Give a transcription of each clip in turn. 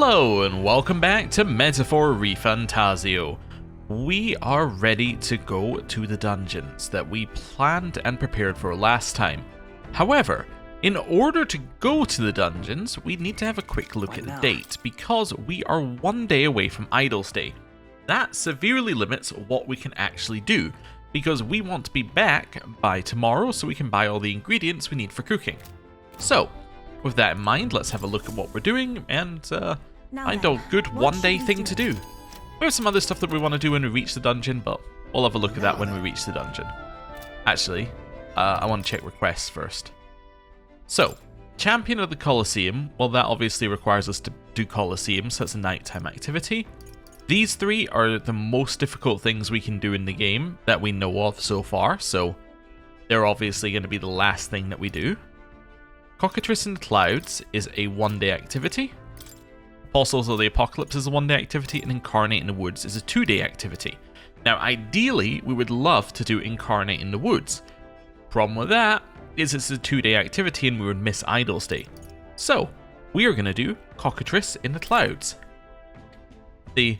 Hello and welcome back to Metaphor ReFantazio. We are ready to go to the dungeons that we planned and prepared for last time. However, in order to go to the dungeons, we need to have a quick look at the date, because we are 1 day away from Idol's Day. That severely limits what we can actually do, because we want to be back by tomorrow so we can buy all the ingredients we need for cooking. So, with that in mind, let's have a look at what we're doing and find a good 1 day thing to do. We have some other stuff that we want to do when we reach the dungeon, but we'll have a look at that when we reach the dungeon. Actually, I want to check requests first. So, Champion of the Colosseum, well, that obviously requires us to do Colosseum, so it's a nighttime activity. These three are the most difficult things we can do in the game that we know of so far, so they're obviously going to be the last thing that we do. Cockatrice in the Clouds is a 1 day activity. Apostles of the Apocalypse is a 1 day activity, and Incarnate in the Woods is a 2 day activity. Now, ideally, we would love to do Incarnate in the Woods. Problem with that is it's a 2 day activity and we would miss Idol's Day. So, we are going to do Cockatrice in the Clouds. The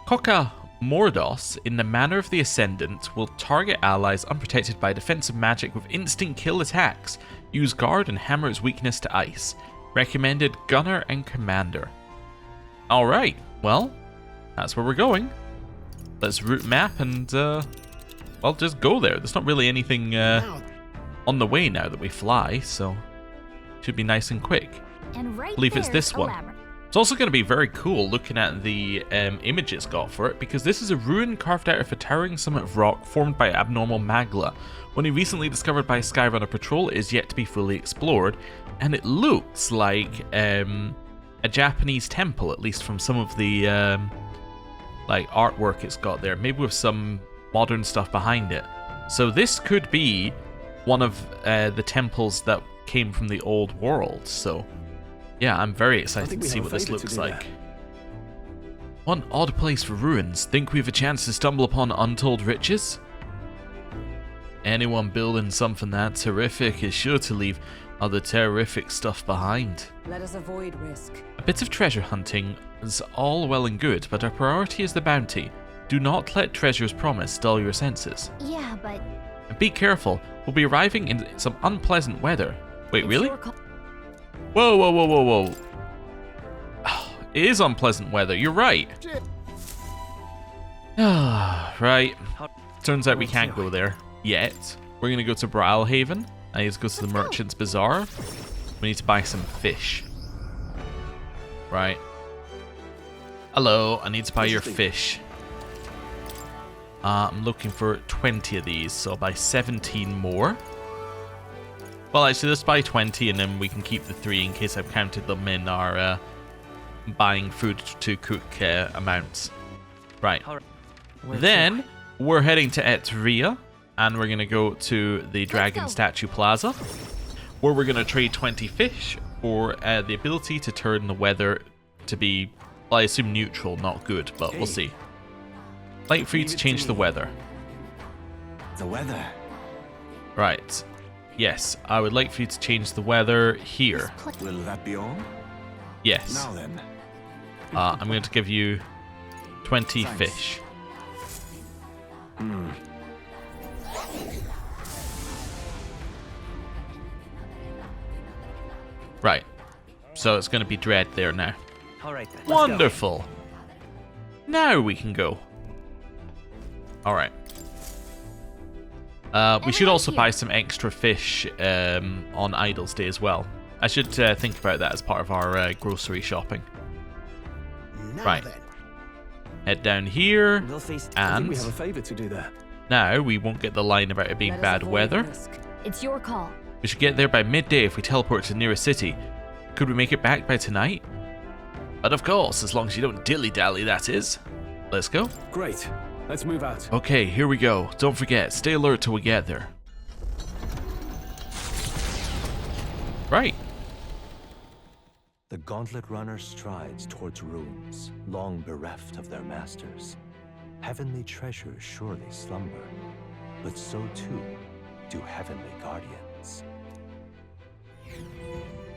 Coca Mordos, in the Manner of the Ascendant, will target allies unprotected by defensive magic with instant kill attacks. Use Guard and hammer its weakness to ice. Recommended Gunner and Commander. Alright, well, that's where we're going. Let's route map and, well, just go there. There's not really anything on the way now that we fly, so should be nice and quick. And right I believe it's this one. Labyrinth. It's also going to be very cool looking at the image it's got for it, because this is a ruin carved out of a towering summit of rock formed by abnormal magma. One recently discovered by a Skyrunner patrol, is yet to be fully explored, and it looks like a Japanese temple, at least from some of the like artwork it's got there, maybe with some modern stuff behind it. So this could be one of the temples that came from the old world, so yeah, I'm very excited to see what this looks like. One odd place for ruins. Think we have a chance to stumble upon untold riches? Anyone building something that terrific is sure to leave other terrific stuff behind. Let us avoid risk. A bit of treasure hunting is all well and good, but our priority is the bounty. Do not let treasure's promise dull your senses. Yeah, but And be careful, we'll be arriving in some unpleasant weather. Wait, really? Whoa, whoa, whoa, whoa, whoa. It is unpleasant weather, you're right. Right. Turns out we can't go there yet. We're going to go to Brawlhaven. I need to go to the Merchant's Bazaar. We need to buy some fish. Right. Hello, I need to buy your fish. I'm looking for 20 of these, so I'll buy 17 more. Well, actually, let's buy 20 and then we can keep the 3 in case I've counted them in our buying food to cook amounts. Right. Then we're heading to Etria, and we're going to go to the Dragon Statue Plaza, where we're going to trade 20 fish for the ability to turn the weather to be, well, I assume neutral, not good, but we'll see. Like for you to change the weather. The weather? Right. Yes, I would like for you to change the weather here. Will that be all? Yes. Now then. I'm going to give you 20 Thanks. fish. Right. So it's going to be Dread there now. All right then. Wonderful. Now we can go. All right. We should also buy some extra fish on Idol's Day as well. I should think about that as part of our grocery shopping. Right. Head down here, We'll face I think and we have a favor to do there. now we won't get the line about it being Let us bad avoid weather. risk. it's your call. We should get there by midday if we teleport to the nearest city. Could we make it back by tonight? But of course, as long as you don't dilly-dally, that is. Let's go. Great. Let's move out. Okay, here we go. Don't forget, stay alert till we get there. Right. The gauntlet runner strides towards ruins, long bereft of their masters. Heavenly treasures surely slumber, but so too do heavenly guardians.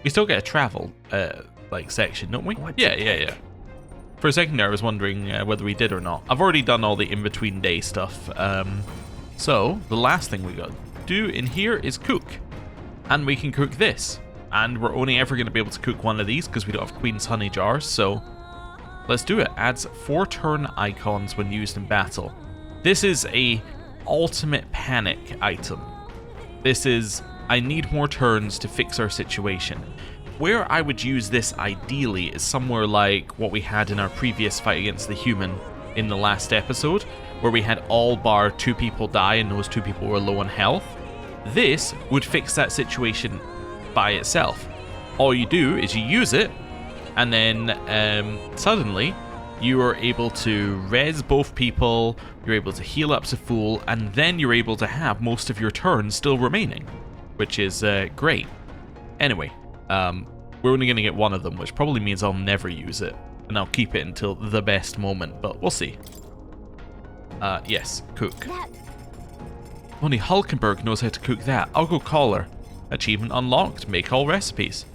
We still get a travel, like, section, don't we? Yeah. For a second there, I was wondering whether we did or not. I've already done all the in-between day stuff. So, the last thing we got to do in here is cook. And we can cook this. And we're only ever going to be able to cook one of these because we don't have Queen's Honey jars, so let's do it. Adds 4 turn icons when used in battle. This is a ultimate panic item. This is, I need more turns to fix our situation. Where I would use this ideally is somewhere like what we had in our previous fight against the human in the last episode, where we had all bar 2 people die and those 2 people were low on health. This would fix that situation by itself. All you do is you use it, and then suddenly you are able to res both people, you're able to heal up to full, and then you're able to have most of your turns still remaining, which is great. Anyway, we're only going to get one of them, which probably means I'll never use it, and I'll keep it until the best moment, but we'll see. Yes, cook. Only Hulkenberg knows how to cook that. I'll go call her. Achievement unlocked. Make all recipes.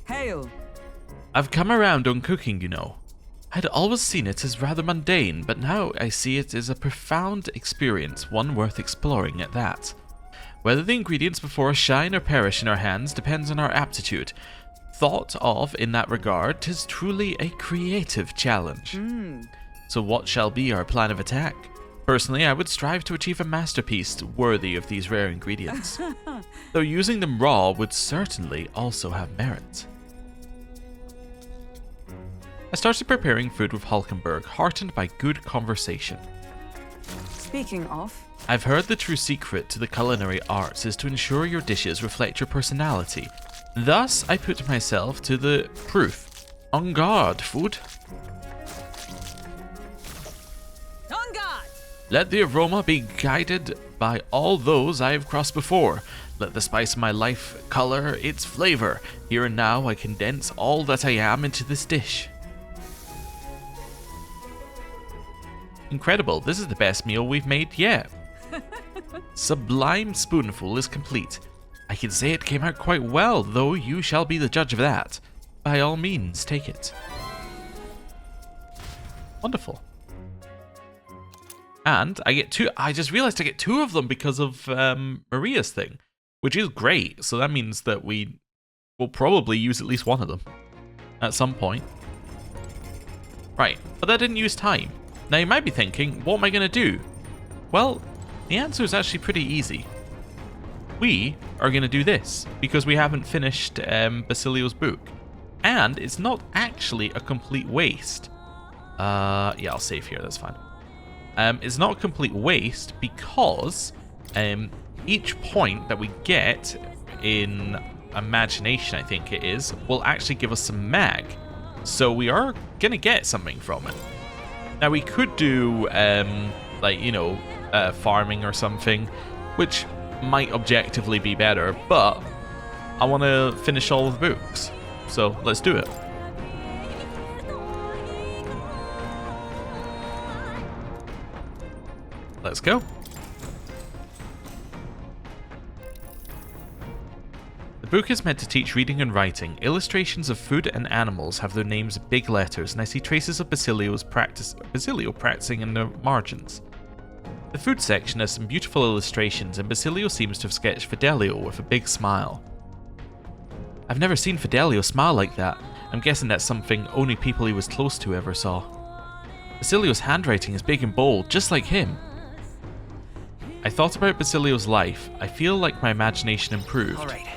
Hail! I've come around on cooking, you know. I'd always seen it as rather mundane, but now I see it as a profound experience, one worth exploring at that. Whether the ingredients before us shine or perish in our hands depends on our aptitude. Thought of in that regard, 'tis truly a creative challenge. So what shall be our plan of attack? Personally, I would strive to achieve a masterpiece worthy of these rare ingredients, though using them raw would certainly also have merit. I started preparing food with Hulkenberg, heartened by good conversation. Speaking of, I've heard the true secret to the culinary arts is to ensure your dishes reflect your personality. Thus, I put myself to the proof. On guard, food. on guard! Let the aroma be guided by all those I have crossed before. Let the spice of my life color its flavor. Here and now I condense all that I am into this dish. Incredible, this is the best meal we've made yet. Sublime spoonful is complete. I can say it came out quite well, though you shall be the judge of that. By all means, take it. Wonderful. And I get 2, I just realized I get 2 of them because of Maria's thing, which is great. So that means that we will probably use at least one of them at some point. Right, but that didn't use time. Now you might be thinking, what am I going to do? Well, the answer is actually pretty easy. We are going to do this because we haven't finished Basilio's book. And it's not actually a complete waste. Yeah, I'll save here, that's fine. It's not a complete waste because each point that we get in imagination, I think it is, will actually give us some mag. So we are going to get something from it. Now we could do, like, you know, farming or something, which might objectively be better, but I want to finish all of the books. So let's do it. Let's go. The book is meant to teach reading and writing. Illustrations of food and animals have their names in big letters, and I see traces of Basilio practicing in the margins. The food section has some beautiful illustrations, and Basilio seems to have sketched Fidelio with a big smile. I've never seen Fidelio smile like that. I'm guessing that's something only people he was close to ever saw. Basilio's handwriting is big and bold, just like him. I thought about Basilio's life. I feel like my imagination improved. All right.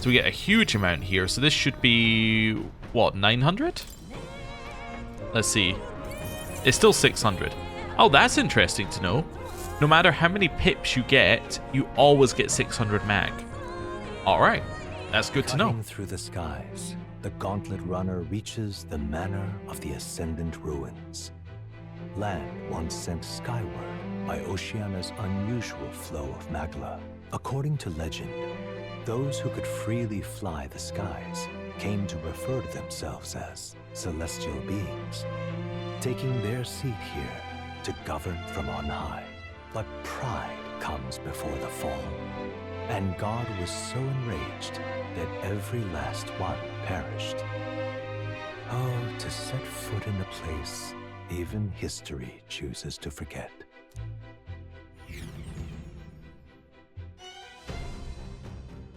So we get a huge amount here, so this should be, what, 900? Let's see. It's still 600. Oh, that's interesting to know. No matter how many pips you get, you always get 600 mag. Alright, that's good to know. Cutting through the skies, the gauntlet runner reaches the manor of the Ascendant Ruins. Land once sent skyward by Oceania's unusual flow of magla. According to legend, those who could freely fly the skies came to refer to themselves as celestial beings, taking their seat here to govern from on high. But pride comes before the fall. and God was so enraged that every last one perished. Oh, to set foot in a place even history chooses to forget.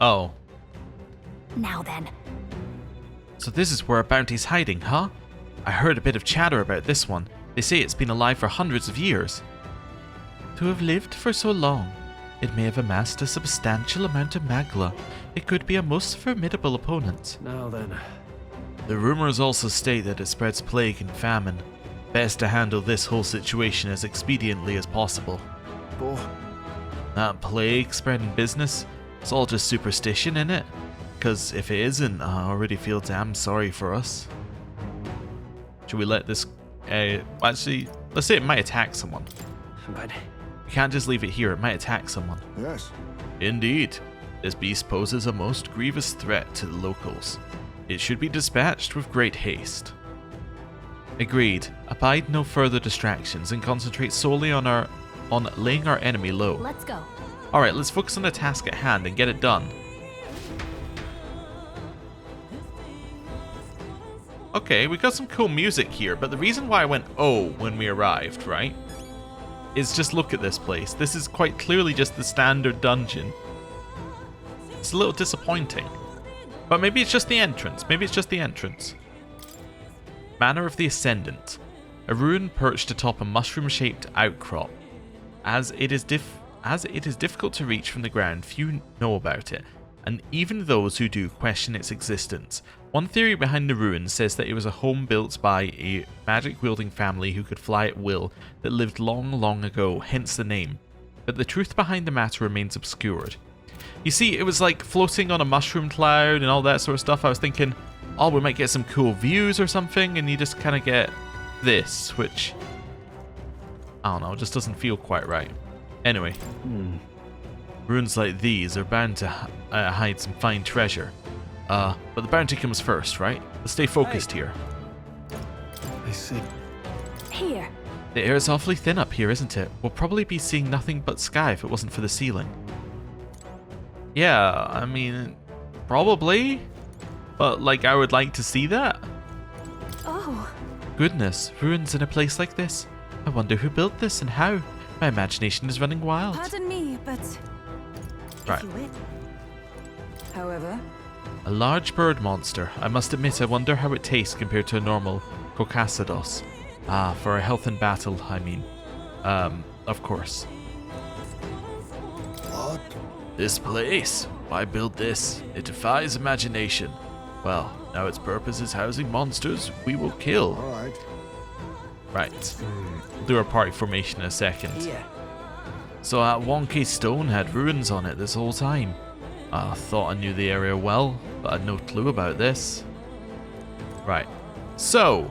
Oh. Now then. So this is where our bounty's hiding, huh? I heard a bit of chatter about this one. They say it's been alive for hundreds of years. To have lived for so long, it may have amassed a substantial amount of magla. It could be a most formidable opponent. Now then. The rumors also state that it spreads plague and famine. Best to handle this whole situation as expediently as possible. Boy. That plague spreading business, it's all just superstition, innit? Because if it isn't, I already feel damn sorry for us. Should we let this... actually, let's say it might attack someone. But... We can't just leave it here, it might attack someone. Yes. Indeed. This beast poses a most grievous threat to the locals. It should be dispatched with great haste. Agreed. Abide no further distractions and concentrate solely on laying our enemy low. Let's go. Alright, let's focus on the task at hand and get it done. Okay, we got some cool music here, but the reason why I went oh when we arrived, right, is just look at this place. This is quite clearly just the standard dungeon. It's a little disappointing. But maybe it's just the entrance. Maybe it's just the entrance. Manor of the Ascendant. A ruin perched atop a mushroom-shaped outcrop. As it is difficult to reach from the ground, few know about it, and even those who do question its existence. One theory behind the ruin says that it was a home built by a magic-wielding family who could fly at will that lived long, long ago, hence the name. But the truth behind the matter remains obscured. You see, it was like floating on a mushroom cloud and all that sort of stuff. I was thinking, oh, we might get some cool views or something, and you just kind of get this, which, I don't know, just doesn't feel quite right. Anyway, ruins like these are bound to hide some fine treasure. But the bounty comes first, right? Let's stay focused here. I see. Here. The air is awfully thin up here, isn't it? We'll probably be seeing nothing but sky if it wasn't for the ceiling. Yeah, I mean, probably. But, like, I would like to see that. Oh. Goodness, ruins in a place like this? I wonder who built this and how. My imagination is running wild. Pardon me, but... Right. If you will. However, A large bird monster. I must admit, I wonder how it tastes compared to a normal Coccasados. Ah, for a health in battle, I mean. Of course. What? This place? Why build this? It defies imagination. Well, now its purpose is housing monsters we will kill. All right. Right. We'll do our party formation in a second. Here. So that wonky stone had ruins on it this whole time. I thought I knew the area well, but I had no clue about this. Right. So,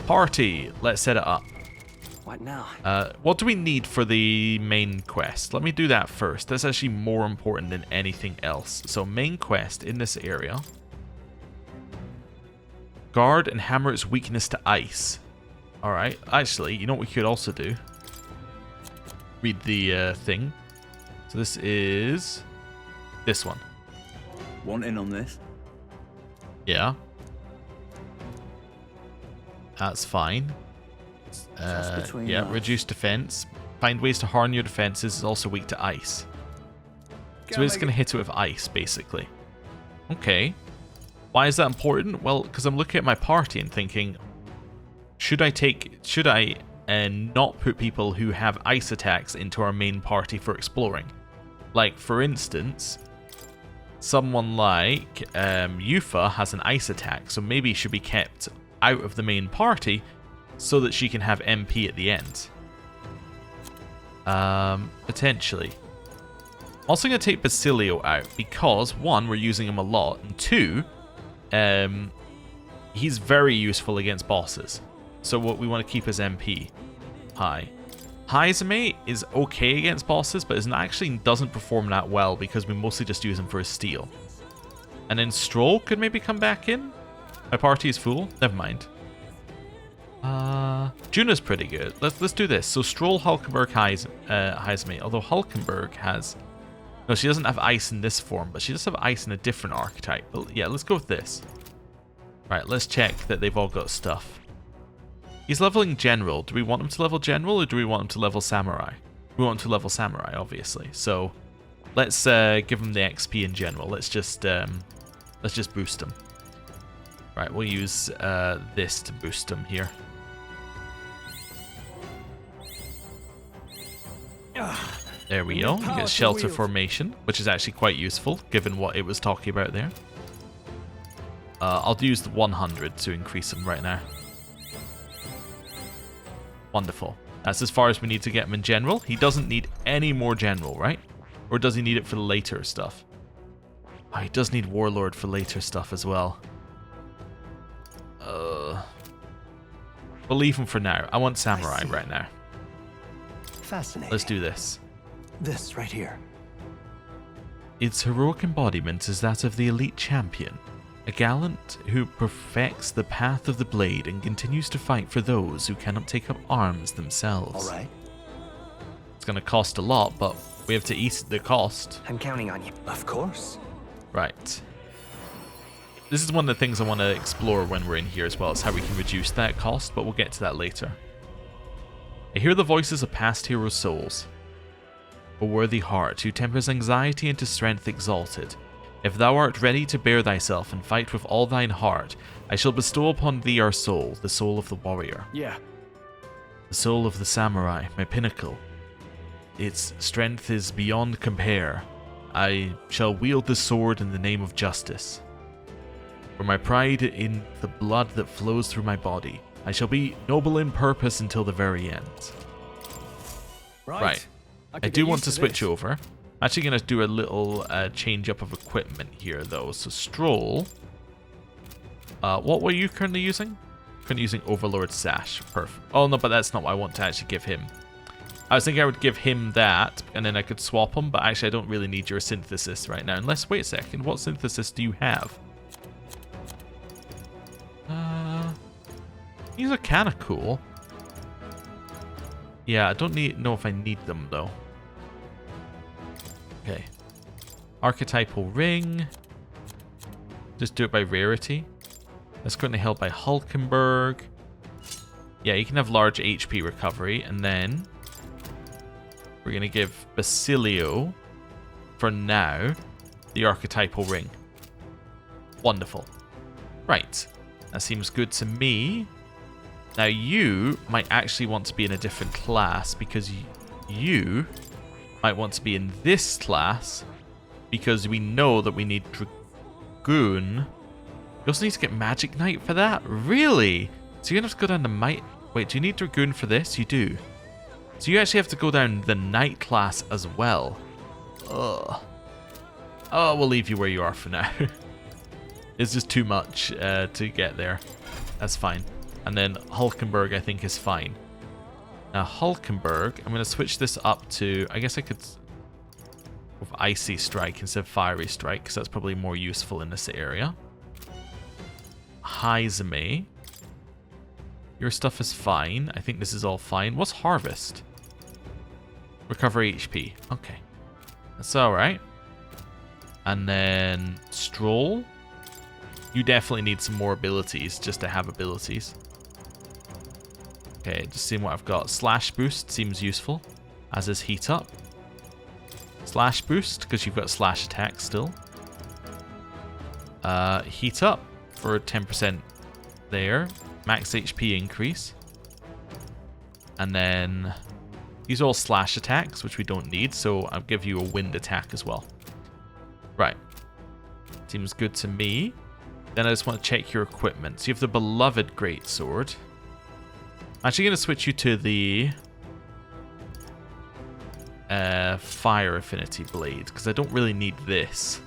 party. Let's set it up. What now? What do we need for the main quest? Let me do that first. That's actually more important than anything else. So, main quest in this area. Guard and hammer its weakness to ice. Alright. Actually, you know what we could also do? Read the thing. So this is this one. Want in on this? Yeah. That's fine. between Yeah, us. reduce defense. Find ways to harden your defenses is also weak to ice. So we're just going to hit it with ice, basically. Okay. Why is that important? Well, because I'm looking at my party and thinking, should I not put people who have ice attacks into our main party for exploring? Like, for instance, someone like Yufa has an ice attack, so maybe should be kept out of the main party so that she can have MP at the end. Potentially. Also going to take Basilio out because, one, we're using him a lot, and two, he's very useful against bosses. So what we want to keep his MP high. Haizame is okay against bosses, but actually doesn't perform that well because we mostly just use him for his steal. And then Stroll could maybe come back in. My party is full. Never mind. Juna's pretty good. Let's do this. So Stroll, Hulkenberg, Haizame. Although Hulkenberg has No, she doesn't have ice in this form, but she does have ice in a different archetype. But yeah, let's go with this. Right, let's check that they've all got stuff. He's leveling General. Do we want him to level General, or do we want him to level Samurai? We want him to level Samurai, obviously. So let's give him the XP in General. Let's just boost him. Right, we'll use this to boost him here. There we go. You get Shelter Formation, which is actually quite useful, given what it was talking about there. I'll use the 100 to increase him right now. Wonderful. That's as far as we need to get him in General. He doesn't need any more General, right? Or does he need it for the later stuff? Oh, he does need Warlord for later stuff as well. We'll leave him for now. I want Samurai right now. Fascinating. Let's do this. This right here. Its heroic embodiment is that of the elite champion, a gallant who perfects the path of the blade and continues to fight for those who cannot take up arms themselves. All right. It's going to cost a lot, but we have to eat the cost. I'm counting on you. Of course. Right. This is one of the things I want to explore when we're in here as well, is how we can reduce that cost, but we'll get to that later. I hear the voices of past heroes' souls. O worthy heart, who tempers anxiety into strength exalted, if thou art ready to bear thyself and fight with all thine heart, I shall bestow upon thee our soul, the soul of the warrior. Yeah. The soul of the samurai, my pinnacle. Its strength is beyond compare. I shall wield the sword in the name of justice. For my pride in the blood that flows through my body, I shall be noble in purpose until the very end. Right. I do want to switch over. I'm actually going to do a little change up of equipment here, though. So Stroll. What were you currently using? Currently using Overlord Sash. Perfect. Oh, no, but that's not what I want to actually give him. I was thinking I would give him that, and then I could swap him, but actually I don't really need your synthesis right now. Unless, wait a second, what synthesis do you have? These are kind of cool. Yeah, I don't know if I need them, though. Okay. Archetypal Ring. Just do it by rarity. That's currently held by Hulkenberg. Yeah, you can have large HP recovery, and then we're going to give Basilio, for now, the Archetypal Ring. Wonderful. Right. That seems good to me. Now you might actually want to be in a different class, because you might want to be in this class, because we know that we need Dragoon. You also need to get Magic Knight for that? Really? So you're going to have to go down the Might... Wait, do you need Dragoon for this? You do. So you actually have to go down the Knight class as well. Ugh. Oh, we'll leave you where you are for now. It's just too much to get there. That's fine. And then Hulkenberg, I think, is fine. Now, Hulkenberg, I'm going to switch this up to... I guess I could... with Icy Strike instead of Fiery Strike, because that's probably more useful in this area. Haizame. Your stuff is fine. I think this is all fine. What's Harvest? Recover HP. Okay. That's alright. And then Stroll. You definitely need some more abilities just to have abilities. Okay, just seeing what I've got. Slash Boost seems useful, as is Heat Up. Slash Boost, because you've got Slash Attack still. Heat Up for 10% there. Max HP increase. And then these are all Slash Attacks, which we don't need, so I'll give you a Wind Attack as well. Right. Seems good to me. Then I just want to check your equipment. So you have the Beloved Greatsword. I'm actually going to switch you to the Fire Affinity Blade, because I don't really need this.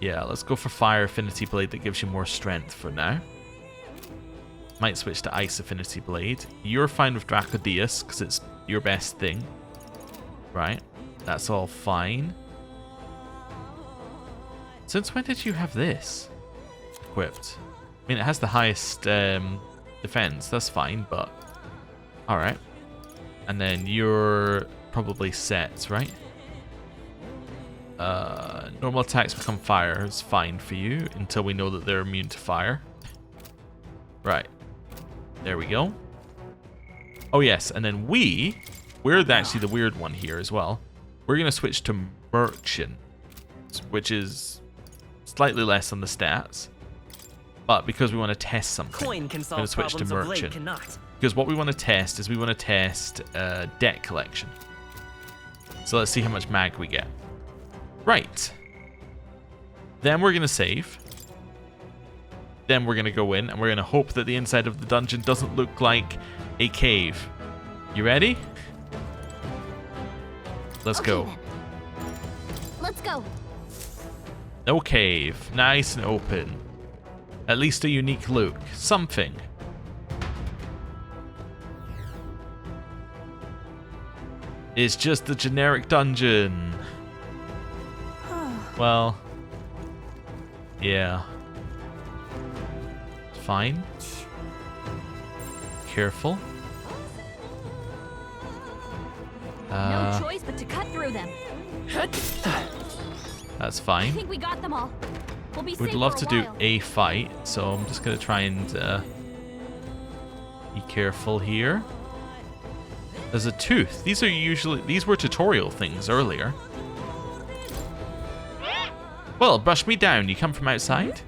Yeah, let's go for Fire Affinity Blade that gives you more strength for now. Might switch to Ice Affinity Blade. You're fine with Dracodius, because it's your best thing. Right, that's all fine. Since when did you have this equipped? I mean, it has the highest defense, that's fine, but alright. And then you're probably set, right? Normal attacks become fire is fine for you until we know that they're immune to fire. Right. There we go. Oh yes, and then we're actually the weird one here as well. We're going to switch to merchant, which is slightly less on the stats. But because we want to test something, we're going to switch to merchant. Because what we want to test is we want to test deck collection. So let's see how much mag we get. Right. Then we're going to save. Then we're going to go in and we're going to hope that the inside of the dungeon doesn't look like a cave. You ready? Let's go. Then. Let's go. No cave. Nice and open. At least a unique look. Something. It's just a generic dungeon. Well, yeah. Fine. Careful. No choice but to cut through them. That's I fine. think we got them all. We'll be We'd safe love for to a do while. a fight, so I'm just going to try and be careful here. There's a tooth. These were tutorial things earlier. Well, brush me down. You come from outside?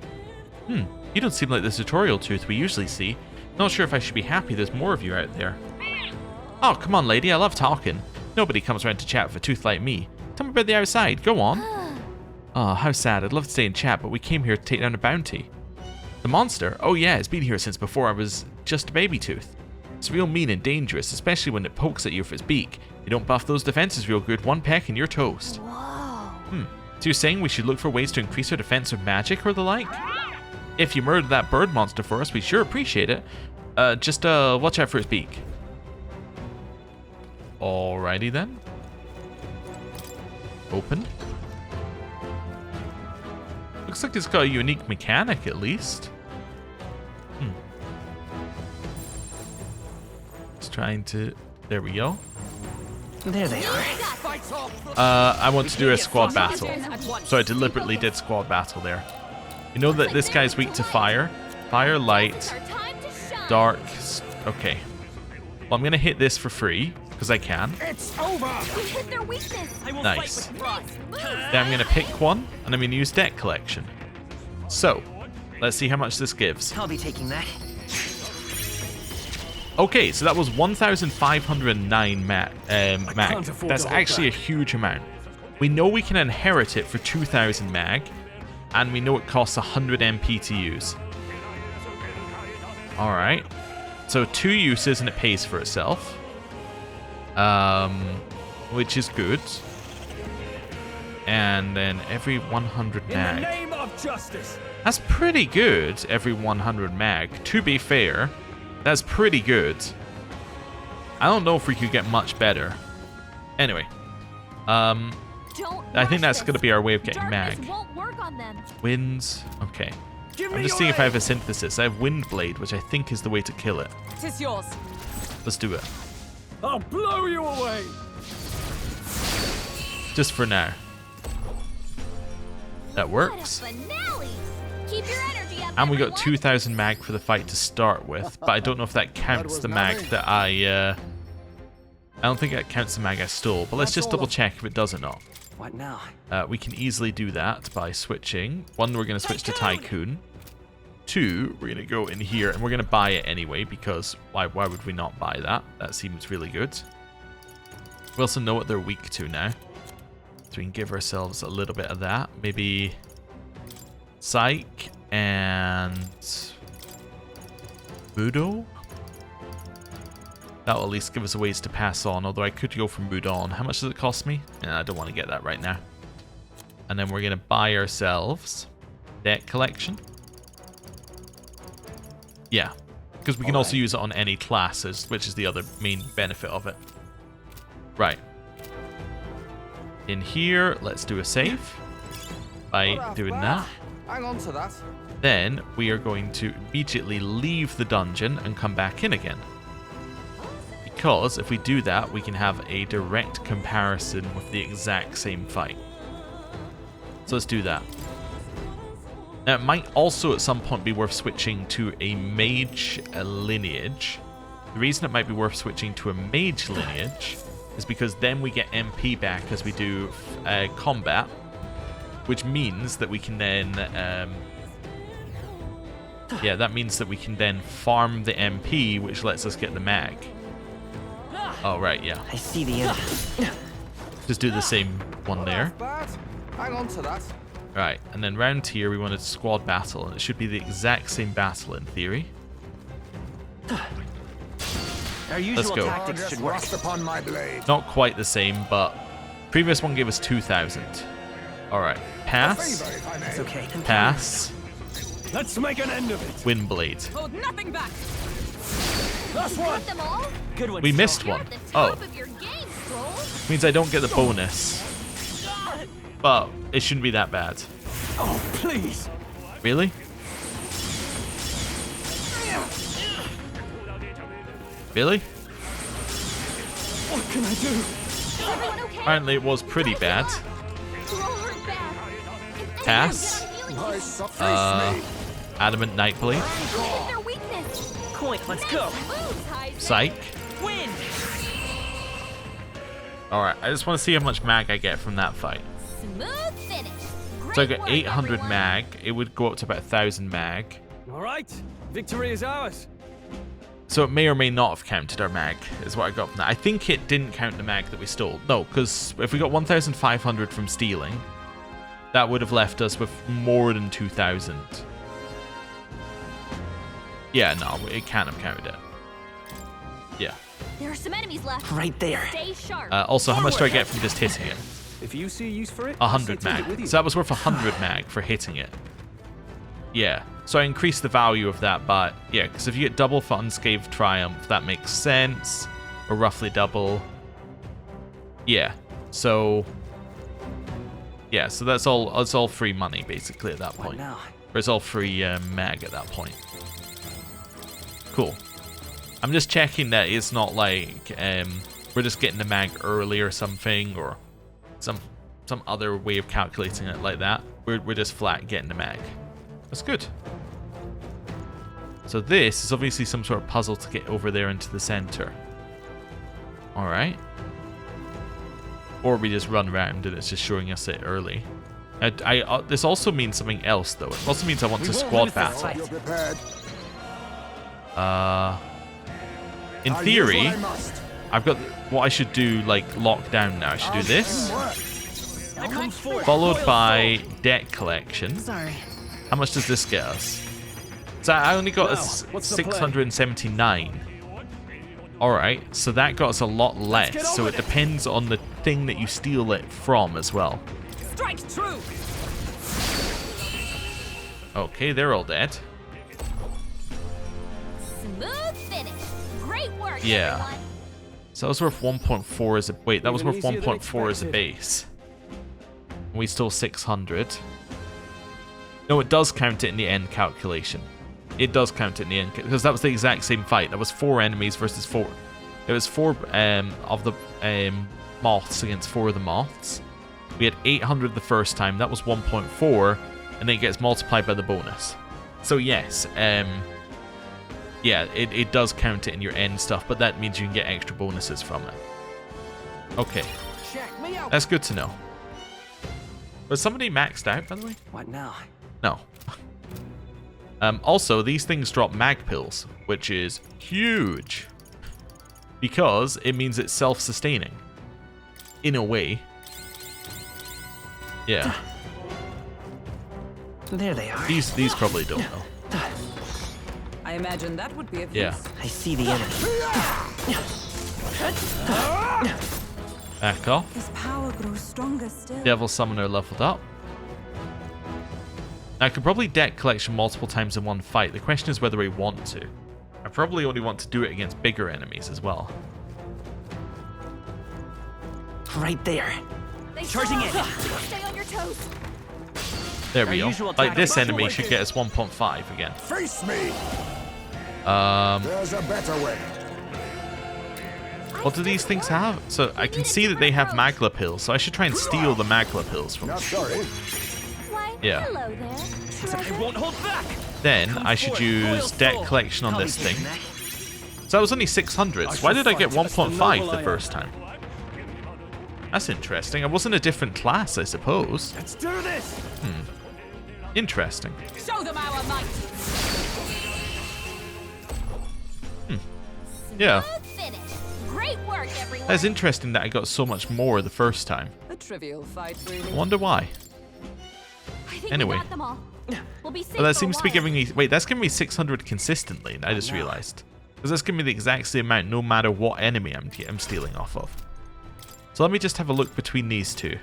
You don't seem like the tutorial tooth we usually see. Not sure if I should be happy there's more of you out there. Oh, come on, lady. I love talking. Nobody comes around to chat with a tooth like me. Tell me about the outside. Go on. Oh, how sad. I'd love to stay and chat, but we came here to take down a bounty. The monster? Oh yeah, it's been here since before I was just a baby tooth. It's real mean and dangerous, especially when it pokes at you with its beak. You don't buff those defenses real good, one peck and you're toast. Whoa. So you're saying we should look for ways to increase our defense with magic or the like? If you murdered that bird monster for us, we sure appreciate it. Just watch out for its beak. Alrighty then. Open. Looks like it's got a unique mechanic at least. Just trying to... There we go. There they are. I want to do a squad battle. So I deliberately did squad battle there. You know that this guy's weak to fire. Fire, light, Our time to shine. dark. Okay. Well, I'm going to hit this for free, because I can. We hit their weakness. Nice. Then I'm going to pick one, and I'm going to use deck collection. So, let's see how much this gives. I'll be taking that. Okay, so that was 1,509 mag. That's actually a huge amount. We know we can inherit it for 2,000 mag, and we know it costs 100 MP to use. Alright. So 2 uses and it pays for itself. Which is good. And then every 100 mag. In the name of justice. That's pretty good, every 100 mag. To be fair, that's pretty good. I don't know if we could get much better. Anyway. Don't I think rush that's this. going to be our way of getting Darkness mag. won't work on them. Winds. Okay. Give I'm me just your seeing if I have a aid. synthesis. I have Wind Blade, which I think is the way to kill it. Tis yours. Let's do it. I'll blow you away. Just for now. That works. What a finale. Keep your energy up. And we got everyone. 2,000 mag for the fight to start with, but I don't know if that counts the mag that I don't think that counts the mag I stole, but let's just double check if it does or not. What now? We can easily do that by switching. 1, we're going to switch to Tycoon. 2, we're going to go in here, and we're going to buy it anyway, because why would we not buy that? That seems really good. We also know what they're weak to now. So we can give ourselves a little bit of that. Maybe Psych and Budo. That'll at least give us a ways to pass on, although I could go for Mood On. How much does it cost me? I don't want to get that right now. And then we're going to buy ourselves deck collection. Yeah, because we can also use it on any classes, which is the other main benefit of it. Right. In here, let's do a save by doing that. Hang on to that. Then we are going to immediately leave the dungeon and come back in again. Because if we do that, we can have a direct comparison with the exact same fight. So let's do that. Now, it might also at some point be worth switching to a mage lineage. The reason it might be worth switching to a mage lineage is because then we get MP back as we do combat, which means that we can then... yeah, that means that we can then farm the MP, which lets us get the mag. Oh, right, yeah. I see the enemy. Just do the same one there. Hang on to that. Right, and then round here we wanted squad battle, and it should be the exact same battle in theory. Our usual go. tactics should work. Rust upon my blade. Not quite the same, but previous one gave us 2,000. Alright, pass, It's okay. pass, Let's make an end of it. wind blade. Hold nothing back. Last one. Got them all? Good one. We Stroll. missed You're one. at the Oh, top of your game, Stroll. means I don't get the bonus. But it shouldn't be that bad. Oh, please. Really? Really? What can I do? Is everyone okay? Apparently it was pretty bad. We're all hurt bad. Pass. Adamant Nightblade. Hit their weakness. Point. Let's go. Moves, Heisman. Psych. Win. Alright, I just want to see how much mag I get from that fight. Smooth finish. So I Great got work, 800 everyone. mag. It would go up to about 1,000 mag. All right. Victory is ours. So it may or may not have counted our mag, is what I got from that. I think it didn't count the mag that we stole. No, because if we got 1,500 from stealing, that would have left us with more than 2,000. Yeah, no, it can't have counted it. Yeah. There are some enemies left. Right there. Stay sharp. Also, how much do I get from just hitting it? If you see use for it, 100 I'll take it with mag. you. So that was worth 100 mag for hitting it. Yeah. So I increased the value of that, but yeah, because if you get double for Unscathed Triumph, that makes sense. Or roughly double. Yeah. So yeah, so that's all free money basically at that What point. now? Or it's all free mag at that point. Cool. I'm just checking that it's not like we're just getting the mag early or something, or some other way of calculating it like that. We're just flat getting the mag. That's good. So this is obviously some sort of puzzle to get over there into the center. Alright. Or we just run around and it's just showing us it early. This also means something else though. It also means I want to squad battle. You're prepared. In I'll use theory, what I must. I've got what I should do like locked down now. I should do this, I come forth. followed by debt collection. Sorry. How much does this get us? So I only got us what's the plan? 679. Alright, so that got us a lot get less. on So it with it. depends on the thing that you steal it from as well. Strike true. Okay, they're all dead. Smooth finish. Great work, Yeah. everyone. So that was worth 1.4 as a... Wait, that was Even worth easier than 1.4 as a expected. base. And we stole 600. No, it does count it in the end calculation. It does count it in the end, because that was the exact same fight. That was 4 enemies versus 4. It was 4 of the moths against 4 of the moths. We had 800 the first time. That was 1.4, and then it gets multiplied by the bonus. So yes, yeah, it does count it in your end stuff, but that means you can get extra bonuses from it. Okay, Check me out. that's good to know. Was somebody maxed out, by the way? What now? No. Also, these things drop mag pills, which is huge. Because it means it's self-sustaining. In a way. Yeah. There they are. These probably don't know. I imagine that would be a Yeah. I see the enemy. Back off. His power grows stronger still. Devil Summoner leveled up. Now, I could probably deck collection multiple times in one fight. The question is whether we want to. I probably only want to do it against bigger enemies as well. Right there. They Charging saw in. us. Stay on your toes. There we Our go. usual Like this tactics. enemy should get us 1.5 again. Face me. Um, There's a better way. What do these things have? So I can see that they have magla pills, so I should try and steal the magla pills from them. Not sorry. Yeah. Hello there. I won't hold back. Then I should use debt collection on this thing. So that was only 600. So why did I get 1.5 the first time? That's interesting. I wasn't a different class, I suppose. Let's do this. Interesting. Show them our might. Yeah. Smooth finish. Great work, everyone. That's interesting that I got so much more the first time. A trivial fight, I really. wonder why. I think Anyway. we got them all. We'll be safe Well, that for a seems to be while. giving me... Wait, that's giving me 600 consistently, I just realized. Because that's giving me the exact same amount no matter what enemy I'm stealing off of. So let me just have a look between these two.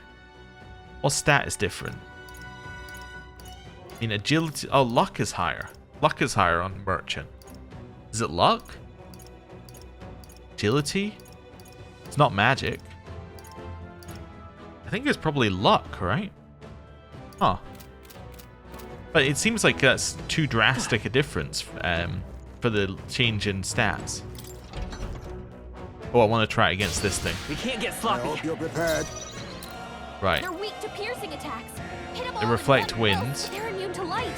What stat is different? I mean, agility... Oh, luck is higher. Luck is higher on merchant. Is it luck? Agility? It's not magic. I think it's probably luck, right? Huh. But it seems like that's too drastic a difference for the change in stats. Oh, I want to try it against this thing. We can't get I sloppy. hope you're prepared. Right. They're weak to piercing attacks. Hit 'em They all in reflect one blow. winds. They're immune to light.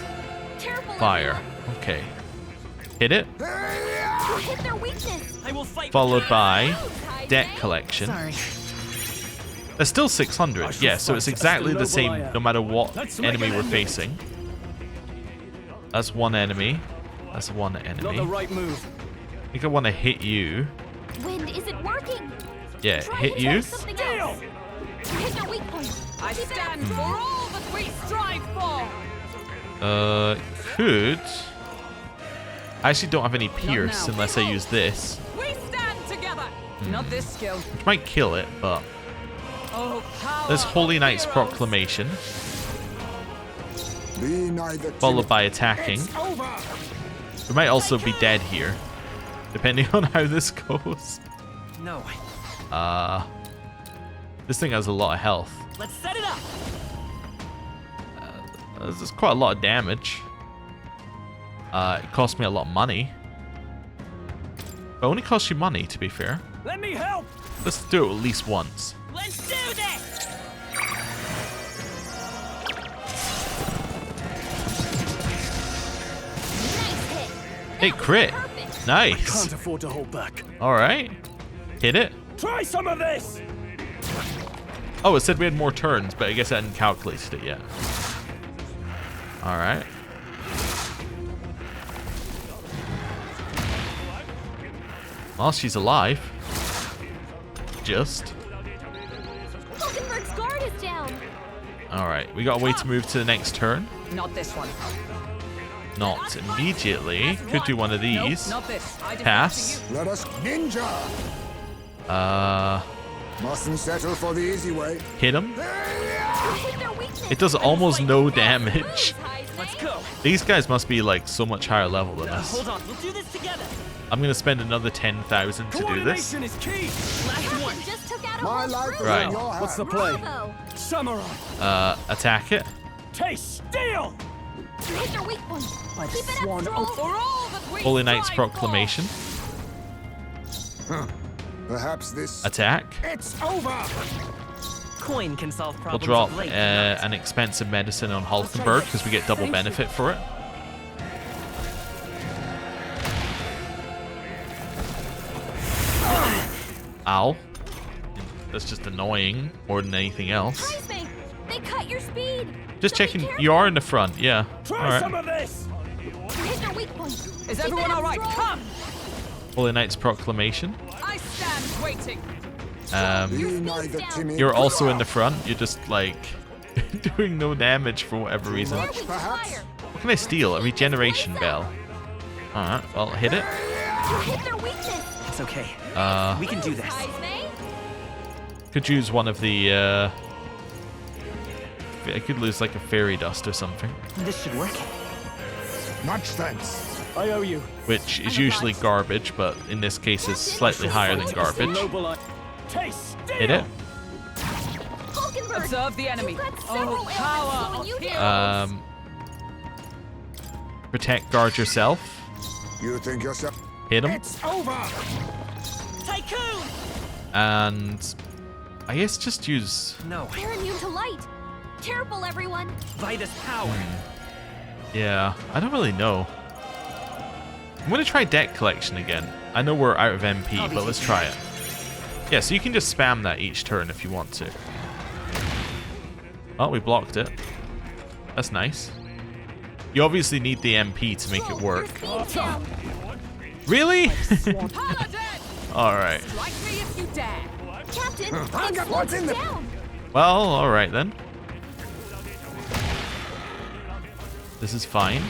Careful, Fire. everyone. Okay. Hit it. You hit their weakness. I will fight. Followed by Hi, debt May. collection. Sorry. There's still 600. Yeah, so it's exactly the same no matter what Let's make enemy an we're end of it. facing. That's one enemy. That's one Not the enemy. right move. I think I want to hit you. Wind isn't working. Yeah, Try hit hitting you. something else. You hit their weak point. I Keep it up. stand for all that we strive for. Could. I actually don't have any pierce now. unless I use this. We stand together. Not this skill. Which might kill it, but Oh, power. there's Holy of Knight's heroes. Proclamation, Be neither followed timid. by attacking. It's over. We might also be dead here, depending on how this goes. No. This thing has a lot of health. Let's set it up. There's quite a lot of damage. It cost me a lot of money. It only costs you money, to be fair. Let me help. Let's do it at least once. Let's do this. Nice hit. Hey, crit. Perfect. Nice. Can't afford to hold back. All right. Hit it. Try some of this. Oh, it said we had more turns, but I guess I hadn't calculated it yet. All right. Well, she's alive. Just. Hulkenberg's guard is down. All right. We got a way to move to the next turn. Not this one. Not immediately. Could do one of Nope, these. not this. I defer Pass. to you. Let us ninja. Uh, Mustn't settle for the easy way. hit him. You hit their weakness. It does almost no damage. Let's go. These guys must be like so much higher level than us. Hold on. We'll do this together. I'm gonna spend another 10,000 to do this. Coordination is key. Last one. Just took out a My whole life group. is Right. in your What's the hands. play? Bravo. Samurai. Attack it. Taste steel. You hit their weak point. Like Keep it up, swan Stroll. For all that we Holy Knight's strive Proclamation. Perhaps this. Attack. It's over. Coin can solve We'll problems. drop of late, an expensive medicine on Hulkenberg because we get double benefit for it. Ow. That's just annoying more than anything else. Praise me. They cut your speed. Just So be checking. careful. You are in the front, yeah. Try some Alright. of this. You hit their weak point. Is Keep everyone it up, all right? Stroll. Come. Holy Knight's Proclamation. I stand waiting. Be neither down. timid. You're also in the front. You're just like doing no damage for whatever reason. They're Much, weak to perhaps? fire. What can I steal? A regeneration bell. Alright, well, hit it. You hit their weakness. It's okay. We can do this. Praise me. Could use one of the, I could lose like a fairy dust or something, This should work. Much thanks. I owe you. which is usually garbage, but in this case is slightly higher than garbage. Noble eye. Taste steel. Hit it. Hulkenberg. Observe the enemy. You've got several Oh, power ailments, so of when you hit- heroes. Protect, guard yourself. You think yourself. Hit him. It's over. Tycoon. And I guess just use... No. They're immune to light. Careful, everyone. Vitus power. Yeah, I don't really know. I'm going to try deck collection again. I know we're out of MP, but let's try it. Yeah, so you can just spam that each turn if you want to. Oh, we blocked it. That's nice. You obviously need the MP to make it work. Really? Alright. Strike me if you dare. Captain, I got what's in the... down. Well, alright then. This is fine.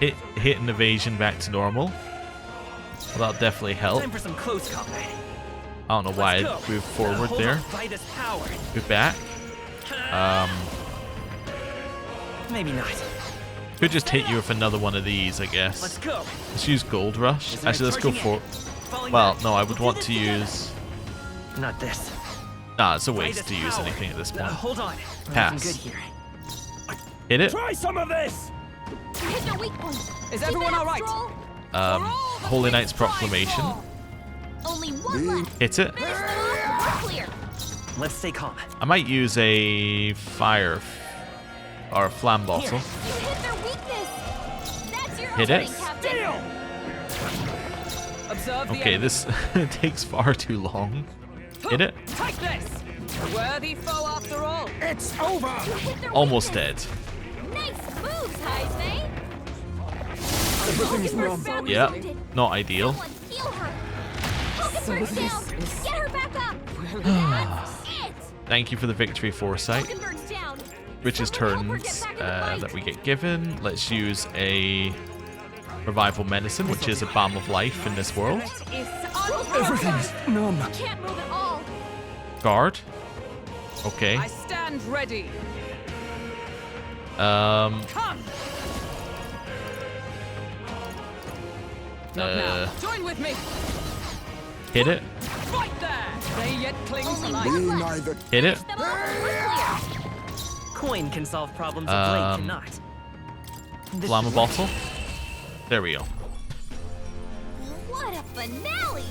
Hit an evasion back to normal. Well, that'll definitely help. Time for some close combat. I don't know why I moved forward there. Vitus power. Move back. Maybe not. Could just hit you with another one of these, I guess. Let's go. Let's use Gold Rush. Isn't Actually, it let's go charging for... Falling Well, back. no, I would We'll want do to this again. use... Not this. Nah, it's a waste Vitus to use power. anything at this point. Hold on. We're Pass. looking good here. Hit it. Try some of this! You hit their weak point. Is Keep everyone it up, all right? Stroll. Holy Knight's Proclamation. Only one left. Hit it. Finish them off and we're clear. Let's stay calm. I might use a fire or a flam bottle. You hit their weakness. That's your Hit opening, it. Captain. Deal! Observe the Okay, enemy. this takes far too long. Hit it. Take this. A worthy foe after all. It's over! You hit their Almost weakness. dead. Nice moves, Heismay. Everything's Hulkenberg's numb. badly Yep. wounded. Not ideal. Someone heal her. Hulkenberg's down. Get her back up. That's it. Thank you for the victory foresight. Hulkenberg's down. Which is Someone help her turns get back in the fight. that we get given. Let's use a revival medicine, which is a balm of life in this world. Everything's numb. Can't move at all. Guard. Okay. I stand ready. Um. Come. Not now. Join with me. Hit it. Right there. They yet cling to Only life. Be one left. neither... Hit it. Them off and we're clear. Coin can solve problems a blade Um, cannot. This Flamma should bottle. There we go. What a finale.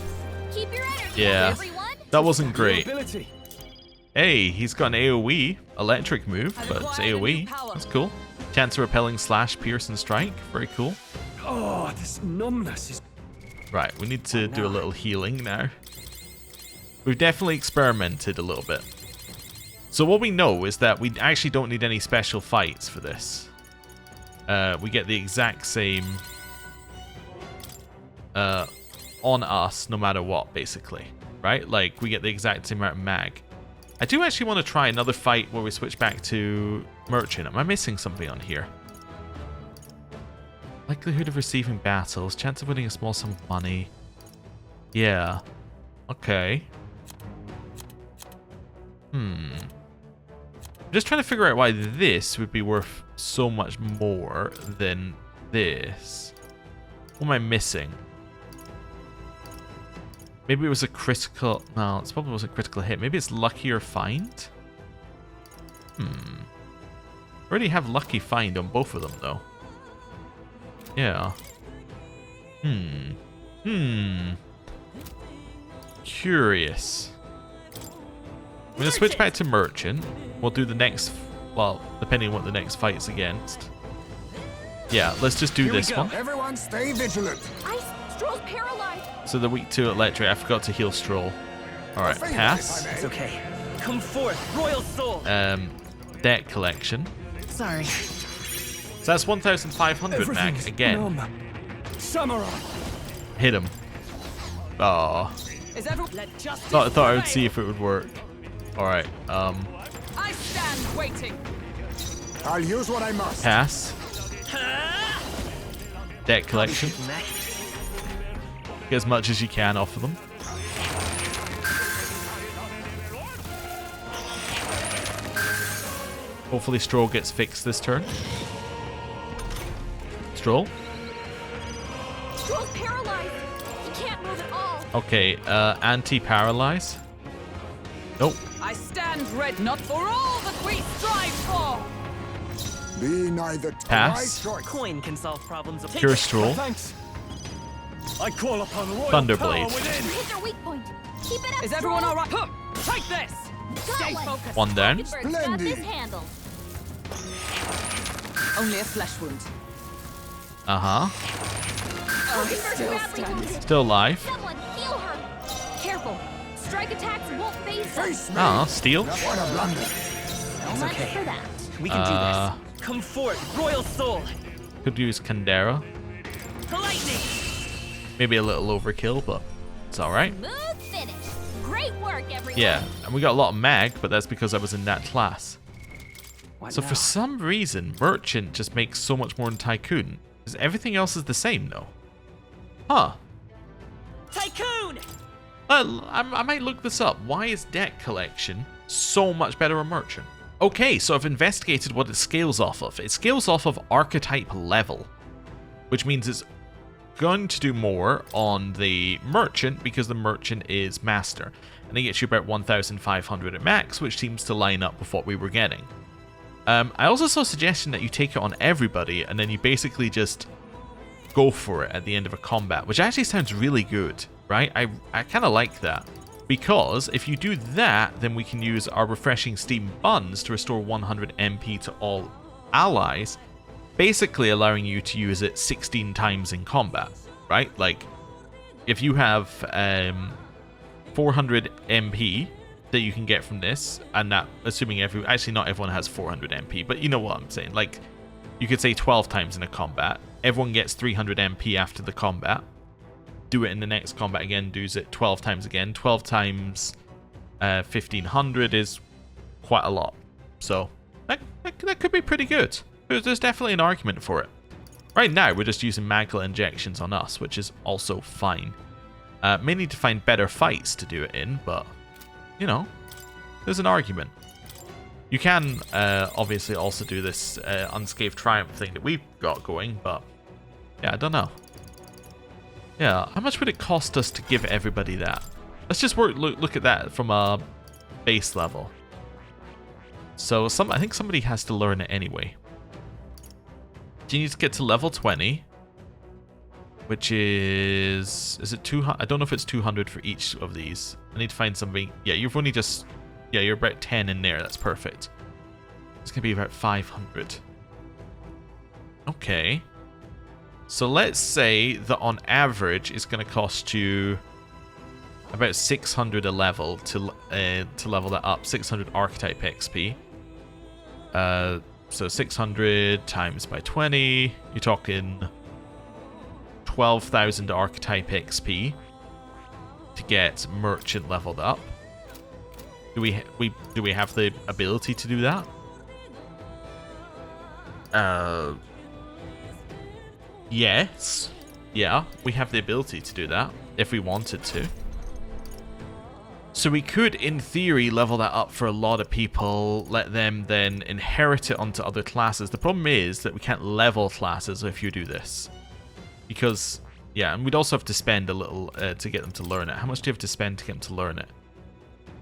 Keep your energy Yeah. up, everyone. That wasn't great. Ability. Hey, he's got an AoE electric move, but it's AoE. That's cool. Chance of repelling slash, pierce, and strike. Very cool. Oh, this numbness is... Right, we need to do a little healing now. We've definitely experimented a little bit. So what we know is that we actually don't need any special fights for this. We get the exact same on us no matter what, basically. Right? Like, we get the exact same amount of mag. I do actually want to try another fight where we switch back to Merchant. Am I missing something on here? Likelihood of receiving battles. Chance of winning a small sum of money. Yeah. Okay. I'm just trying to figure out why this would be worth so much more than this. What am I missing? Maybe it was a critical... No, it probably wasn't a critical hit. Maybe it's lucky or find? Already have lucky find on both of them, though. Yeah. Curious. I'm going to switch back to Merchant. We'll do the next... Well, depending on what the next fight's against. Yeah, let's just do Here we this go. one. Everyone stay vigilant. Ice. Stroll's paralyzed. So they're weak to electric. I forgot to heal Stroll. Alright, Favorite, pass. if I may. It's okay. Come forth, royal soul. Deck collection. Sorry. So that's 1,500 mag Everything's again. numb. Samurai. Hit him. Oh, Is everyone? Let justice thought I would prevail. see if it would work. Alright, I stand waiting. I'll use what I must. pass. Deck collection. Taking that. Get as much as you can off of them. Hopefully Stroll gets fixed this turn. Stroll. Stroll's paralyzed. He can't move at all. Okay, anti-paralyze. Nope. I stand ready. Not for all that we strive for. Be neither... Pass. My choice. Coin can solve problems of Cure Stroll. Thanks. I call upon royal Thunderblade. power within. You hit their weak point. Keep it up, Is everyone Stroll. all right? Huh. Take this! Stay focused. One down. Rocketbird's got Splendid. this handled. Only a flesh wound. Uh-huh. Rocketbird's still badly stands. wounded. Still alive. Someone heal her. Careful. Strike attacks won't phase her. Face me. Oh, steal. What a blunder. It's Much okay. for that. We can do this. Come forth, royal soul. Could use Kandera. Lightning. Maybe a little overkill, but it's alright. Smooth finish. Great work, everyone. Yeah, and we got a lot of mag, but that's because I was in that class. What So now? for some reason, Merchant just makes so much more than Tycoon. Because everything else is the same, though. Huh. Tycoon. I might look this up. Why is Deck Collection so much better on Merchant? Okay, so I've investigated what it scales off of. It scales off of Archetype level, which means it's going to do more on the Merchant because the Merchant is Master. And it gets you about 1,500 at max, which seems to line up with what we were getting. I also saw a suggestion that you take it on everybody and then you basically just go for it at the end of a combat, which actually sounds really good, right? I kind of like that. Because if you do that, then we can use our refreshing steam buns to restore 100 MP to all allies, basically allowing you to use it 16 times in combat, right? Like, if you have 400 MP that you can get from this, and that, assuming actually not everyone has 400 MP, but you know what I'm saying. Like, you could say 12 times in a combat. Everyone gets 300 MP after the combat. Do it in the next combat again, does it 12 times again. 12 times 1500 is quite a lot. So that could be pretty good. There's definitely an argument for it. Right now, we're just using Magla injections on us, which is also fine. May need to find better fights to do it in, but, you know, there's an argument. You can obviously also do this Unscathed Triumph thing that we've got going, but yeah, I don't know. Yeah, how much would it cost us to give everybody that? Let's just look at that from a base level. So I think somebody has to learn it anyway. Do you need to get to level 20? Which is it 200? I don't know if it's 200 for each of these. I need to find something. Yeah, you've only just, yeah, you're about 10 in there. That's perfect. It's gonna be about 500. Okay. So let's say that on average it's going to cost you about 600 a level to level that up. 600 Archetype XP. So 600 times by 20, you're talking 12,000 Archetype XP to get Merchant leveled up. Do we have the ability to do that? Yes. Yeah, we have the ability to do that if we wanted to. So we could, in theory, level that up for a lot of people, let them then inherit it onto other classes. The problem is that we can't level classes if you do this. Because, yeah, and we'd also have to spend a little to get them to learn it. How much do you have to spend to get them to learn it?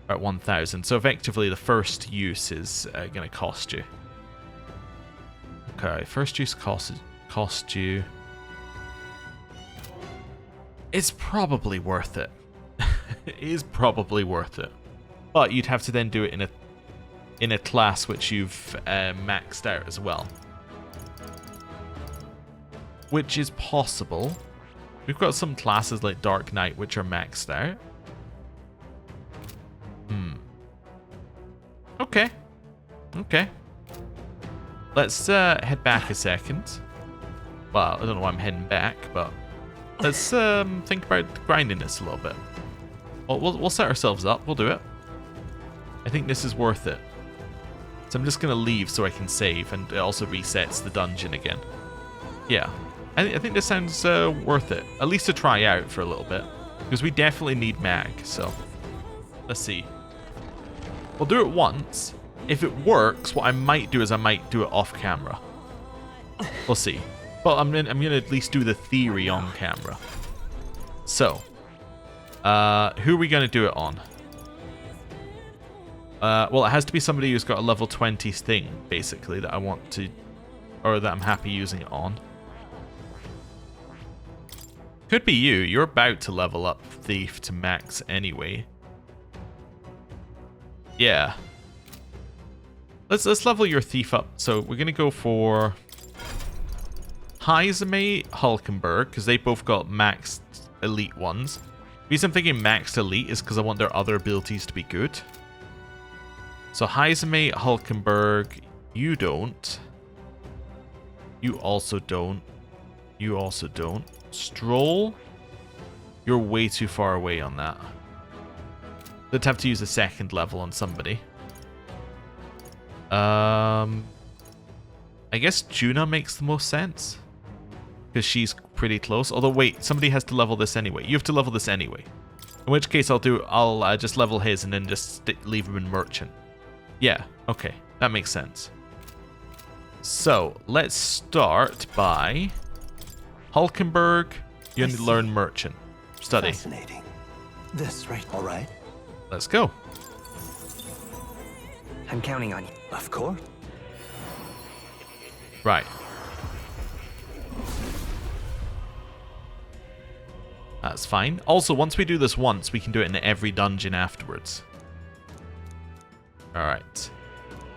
About 1,000. So effectively, the first use is going to cost you. Okay, first use cost you. It's probably worth it. It is probably worth it, but you'd have to then do it in a class which you've maxed out as well, which is possible. We've got some classes like Dark Knight which are maxed out. Okay. Let's head back a second. Well, I don't know why I'm heading back, but let's think about grinding this a little bit. We'll set ourselves up. We'll do it. I think this is worth it. So I'm just going to leave so I can save, and it also resets the dungeon again. Yeah. I think this sounds worth it. At least to try out for a little bit. Because we definitely need mag, so let's see. We'll do it once. If it works, what I might do is I might do it off camera. We'll see. But I'm gonna at least do the theory on camera. So, who are we gonna do it on? Well, it has to be somebody who's got a level 20 thing, basically, that I want to, or that I'm happy using it on. Could be you. You're about to level up Thief to max anyway. Yeah. Let's level your thief up. So we're gonna go for Heizame, Hulkenberg, because they both got maxed elite ones. The reason I'm thinking maxed elite is because I want their other abilities to be good. So Heizame, Hulkenberg, you don't. You also don't. You also don't. Stroll, you're way too far away on that. They'd have to use a second level on somebody. I guess Juna makes the most sense. Because she's pretty close. Although, wait, somebody has to level this anyway. You have to level this anyway. In which case, I'll just level his and then just leave him in Merchant. Yeah, okay. That makes sense. So, let's start by Hulkenberg. You need to learn Merchant. Study. Fascinating. This, right? All right. Let's go. I'm counting on you. Of course. Right. That's fine. Also, once we do this once, we can do it in every dungeon afterwards. Alright.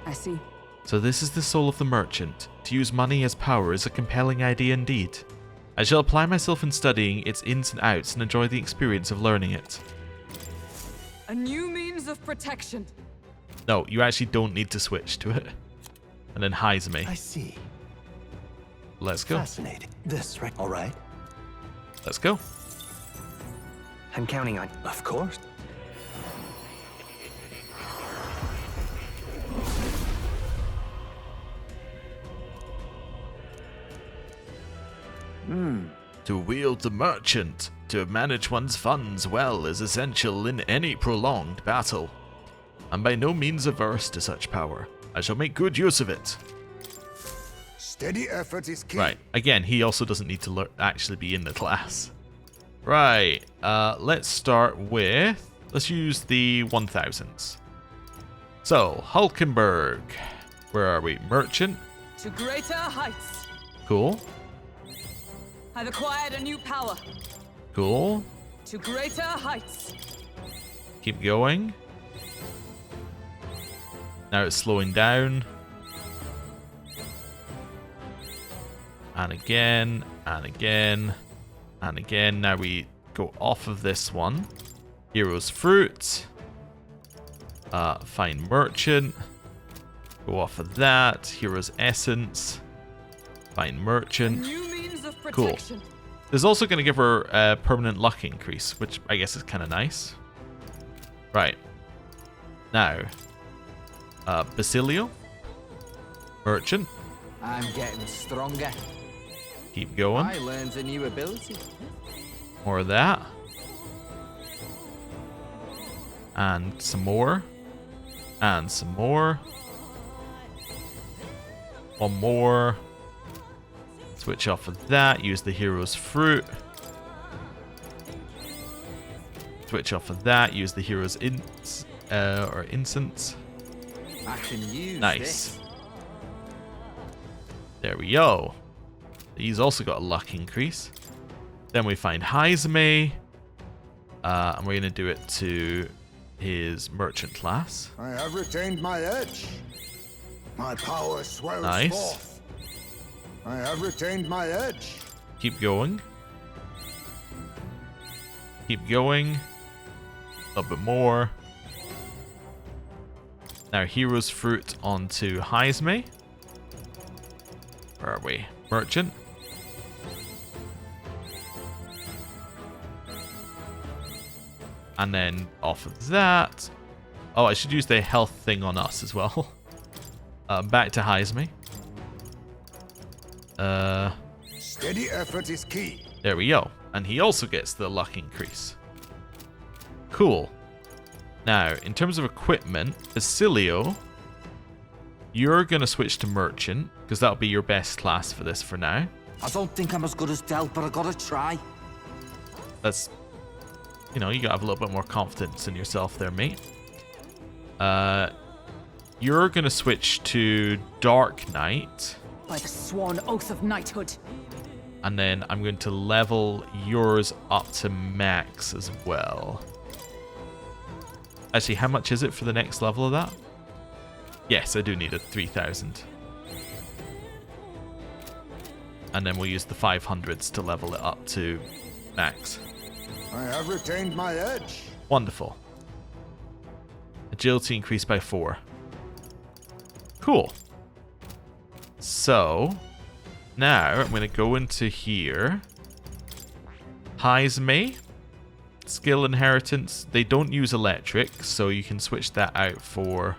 I see. So this is the soul of the merchant. To use money as power is a compelling idea indeed. I shall apply myself in studying its ins and outs and enjoy the experience of learning it. A new means of protection. No, you actually don't need to switch to it. And then Heizame. I see. Let's go. Fascinating. This, right? All right. Let's go. I'm counting on you. Of course. To wield the merchant, to manage one's funds well is essential in any prolonged battle. I'm by no means averse to such power. I shall make good use of it. Steady effort is key. Right, again, he also doesn't need to actually be in the class. Right, let's start with... Let's use the 1000s. So, Hulkenberg. Where are we? Merchant. To greater heights. Cool. I've acquired a new power. Cool. To greater heights. Keep going. Now it's slowing down. And again, and again, and again. Now we go off of this one. Hero's Fruit. Find Merchant. Go off of that. Hero's Essence. Find Merchant. New means of Cool. protection. There's also going to give her a permanent luck increase, which I guess is kind of nice. Right. Now, Basilio. Merchant. I'm getting stronger. Keep going. I learned a new ability. More of that. And some more. And some more. One more. Switch off of that. Use the hero's fruit. Switch off of that. Use the hero's incense. I can use Nice. this. There we go. He's also got a luck increase. Then we find Heizame. And we're going to do it to his merchant class. I have retained my edge. My power swells Nice. forth. I have retained my edge. Keep going. Keep going. A little bit more. Now hero's fruit onto Heizame. Where are we? Merchant. And then off of that. Oh, I should use the health thing on us as well. Back to Heizame. Steady effort is key. There we go. And he also gets the luck increase. Cool. Now, in terms of equipment, Basilio, you're going to switch to Merchant, because that'll be your best class for this for now. I don't think I'm as good as Del, but I gotta try. That's, you know, you gotta have a little bit more confidence in yourself there, mate. You're going to switch to Dark Knight. By the sworn oath of knighthood. And then I'm going to level yours up to max as well. Actually, how much is it for the next level of that? Yes, I do need a 3,000. And then we'll use the 500s to level it up to max. I have retained my edge. Wonderful. Agility increased by 4. Cool. So, now I'm going to go into here. Heisme. Skill inheritance. They don't use electric, so you can switch that out for...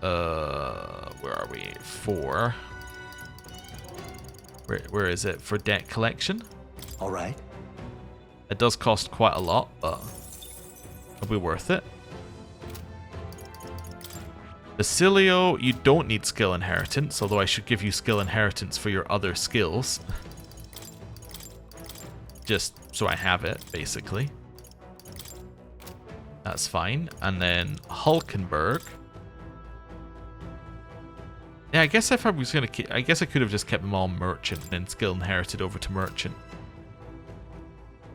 where are we? 4. Where is it? For debt collection? Alright. It does cost quite a lot, but it'll be worth it. Basilio, you don't need skill inheritance, although I should give you skill inheritance for your other skills. Just so I have it, basically. That's fine. And then Hulkenberg. Yeah, I guess if I was gonna I guess I could have just kept them all merchant and then skill inherited over to merchant.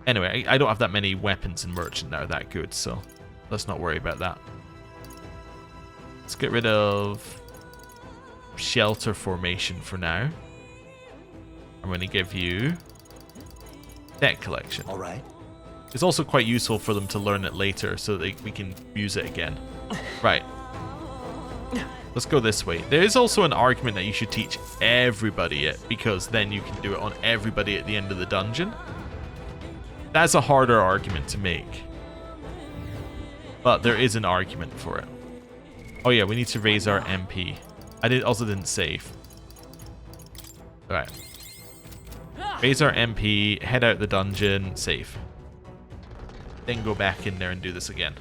Anyway, I don't have that many weapons in merchant that are that good, so let's not worry about that. Let's get rid of shelter formation for now. I'm going to give you debt collection. All right. It's also quite useful for them to learn it later so that we can use it again. Right. Let's go this way. There is also an argument that you should teach everybody it, because then you can do it on everybody at the end of the dungeon. That's a harder argument to make. But there is an argument for it. Oh yeah, we need to raise our MP. I also didn't save. Alright. Raise our MP, head out the dungeon, save. Then go back in there and do this again.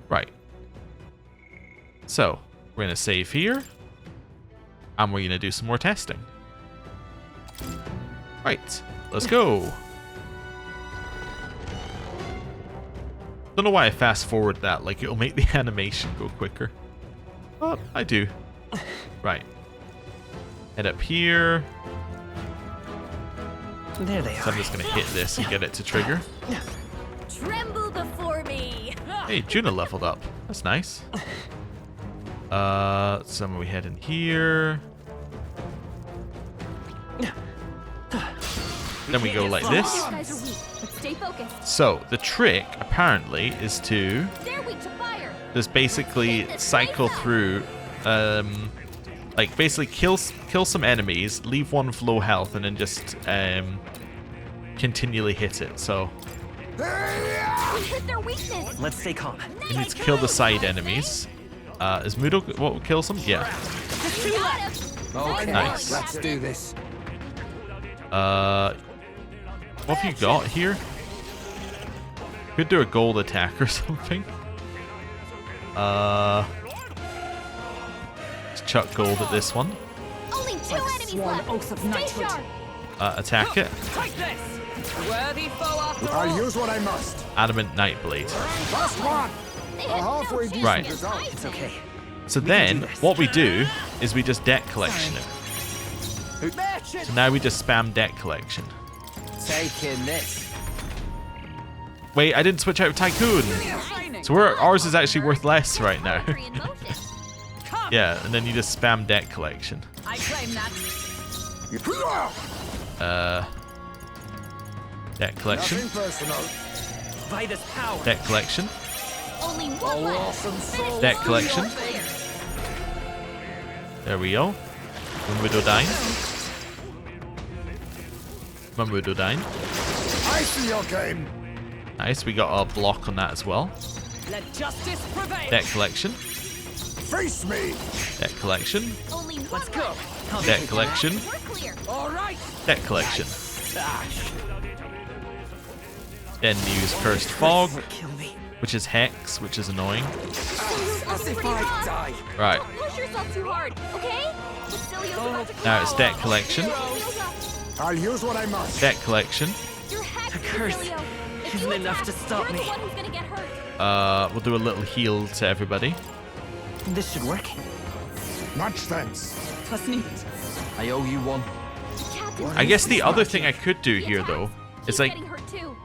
Right. So, we're going to save here. And we're going to do some more testing. Right, let's go. Don't know why I fast forward that, like it'll make the animation go quicker. But I do. Right. Head up here. There they So I'm just gonna hit this and get it to trigger. Tremble before me. Hey, Juna leveled up. That's nice. So we head in here. Then we go like this. These guys are weak, but stay focused. So the trick apparently is to They're weak to fire. just basically cycle through, like basically kill some enemies, leave one with low health, and then just continually hit it. So We hit their weakness. Let's stay calm. you need to kill the side enemies. Is Mudo what kills them? Yeah. You got him. Okay, Nice. let's do this. What have you got here? Could do a gold attack or something. Let's chuck gold at this one. Only 2 enemies left. Stay sharp. Attack it. Take this! Worthy foe after all. I'll use what I must. Adamant Nightblade. Last one. They A had no halfway chance decent Right. against result. Isaac. It's okay. So then, what we do is we just debt collection it. So now we just spam debt collection. Taking this. Wait, I didn't switch out of Tycoon. So ours is actually worth less right now. Poetry in motion. Yeah, and then you just spam debt collection. I claim that. Debt collection. Nothing personal. By this power. Debt collection. Only one left. Finish Debt this. collection. Clear. There we go. Mamudodyne. Mamudodyne. I see your game. Nice, we got a block on that as well. Let justice prevail. Debt collection. Face me. Debt collection. Only one left. Debt collection. We're clear. All right. Debt collection. Then use Cursed Fog, Kill me. which is Hex, which is annoying. As if I die. Right, Don't push yourself too hard, okay? Basileo's about to now it's debt collection. I'll use what I must. Debt collection. You're hacked, curse Basilio. If isn't you enough attack, to stop you're me. the one who's gonna get hurt. We'll do a little heal to everybody. This should work. Much thanks. Plus neat. I owe you one. The captain's I guess the other thing I could do here, though, is He's like getting hurt too.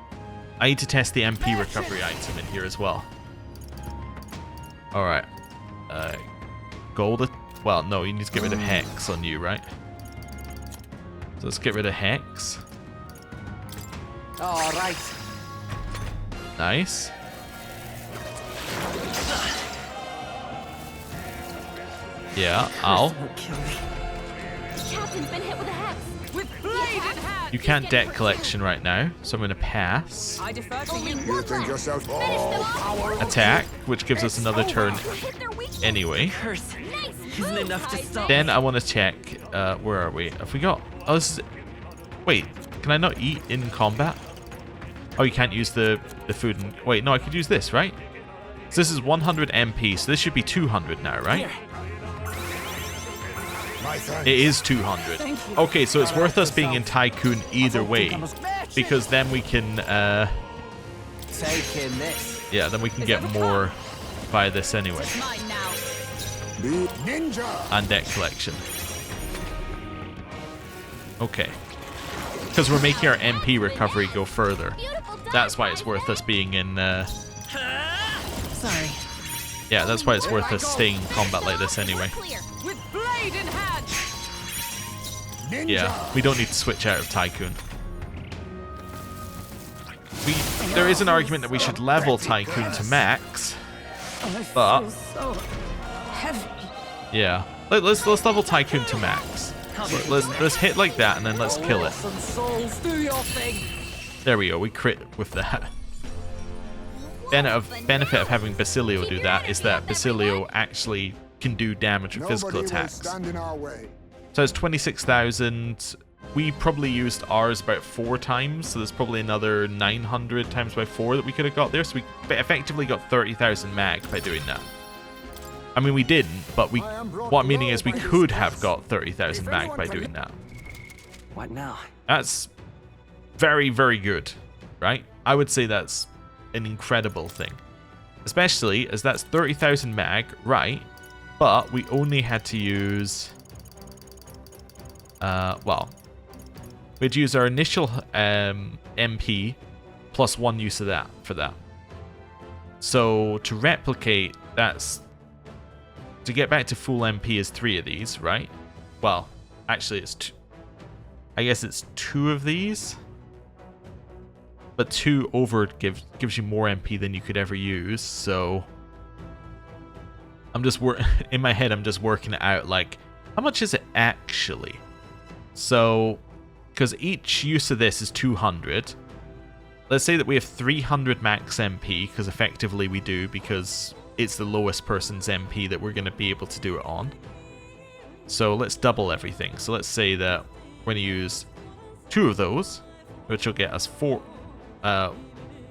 I need to test the MP recovery item in here as well. Alright. Gold. Well, no, you need to get rid of Hex on you, right? So let's get rid of Hex. All right. Nice. Yeah, ow. The captain's been hit with a hex. With blade in hand. You can't debt collection right now, so I'm going to pass. I defer to you. You think yourself all Attack, which gives us another turn anyway. Curse isn't enough to stop. Then I want to check, where are we? Have we got... Oh, this is... Wait, can I not eat in combat? Oh, you can't use the food. Wait, no, I could use this, right? So this is 100 MP, so this should be 200 now, right? It is 200. Okay, so it's worth us being in Tycoon either way, because then we can, Taking this. yeah, then we can get more by this anyway. Mine now. be ninja. And debt collection. Okay. Because we're making our MP recovery go further. That's why it's worth us being in, Sorry. yeah, that's why it's worth us staying in combat like this anyway. With blade in hand. Yeah, we don't need to switch out of Tycoon. There is an argument that we should level Tycoon to max, but So heavy. yeah, let's level Tycoon to max. Let's hit like that and then let's kill it. Some souls, do your thing. There we go. We crit with that. Benefit of having Basilio do that is that Basilio actually can do damage with physical Nobody will attacks. stand in our way. So it's 26,000. We probably used ours about 4 times, so there's probably another 900 times by 4 that we could have got there. So we effectively got 30,000 mag by doing that. I mean, we didn't, but what I'm meaning is we could have got 30,000 mag by doing that. What now? That's very, very good, right? I would say that's an incredible thing. Especially as that's 30,000 mag, right? But we only had to use... well, we'd use our initial MP plus 1 use of that for that. So to replicate, that's... To get back to full MP is 3 of these, right? Well, actually it's 2. I guess it's 2 of these. But 2 over gives you more MP than you could ever use, so... I'm just in my head I'm just working it out, like, how much is it actually? So, because each use of this is 200. Let's say that we have 300 max MP, because effectively we do, because it's the lowest person's MP that we're going to be able to do it on. So let's double everything. So let's say that we're going to use 2 of those, which will get us 4. No,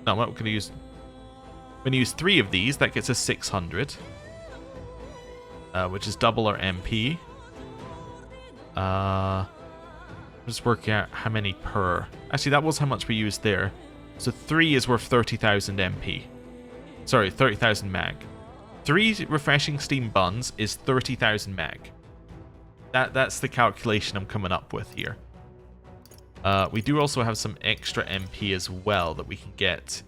we're going to use 3 of these. That gets us 600, which is double our MP. Just working out how many per. Actually, that was how much we used there. So 3 is worth 30,000 MP. Sorry, 30,000 mag. 3 refreshing steam buns is 30,000 mag. That's the calculation I'm coming up with here. We do also have some extra MP as well that we can get.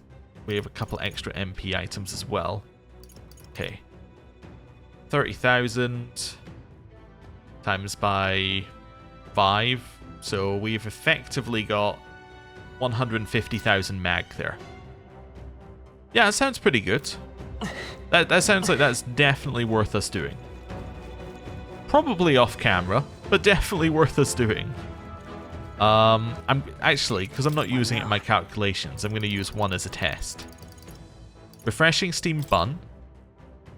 We have a couple extra MP items as well. Okay. 30,000 times by 5. So we've effectively got 150,000 mag there. Yeah, that sounds pretty good. That sounds like that's definitely worth us doing. Probably off camera, but definitely worth us doing. I'm actually, because I'm not using it in my calculations, I'm going to use one as a test. Refreshing steam bun.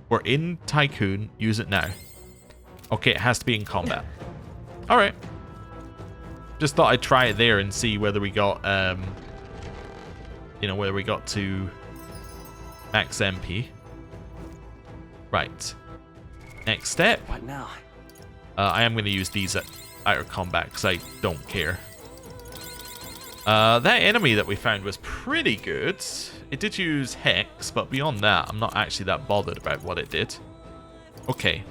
We're in Tycoon. Use it now. Okay, it has to be in combat. All right. Just thought I'd try it there and see whether we got, whether we got to max MP. Right. Next step. What now? I am going to use these out of combat because I don't care. That enemy that we found was pretty good. It did use Hex, but beyond that, I'm not actually that bothered about what it did. Okay.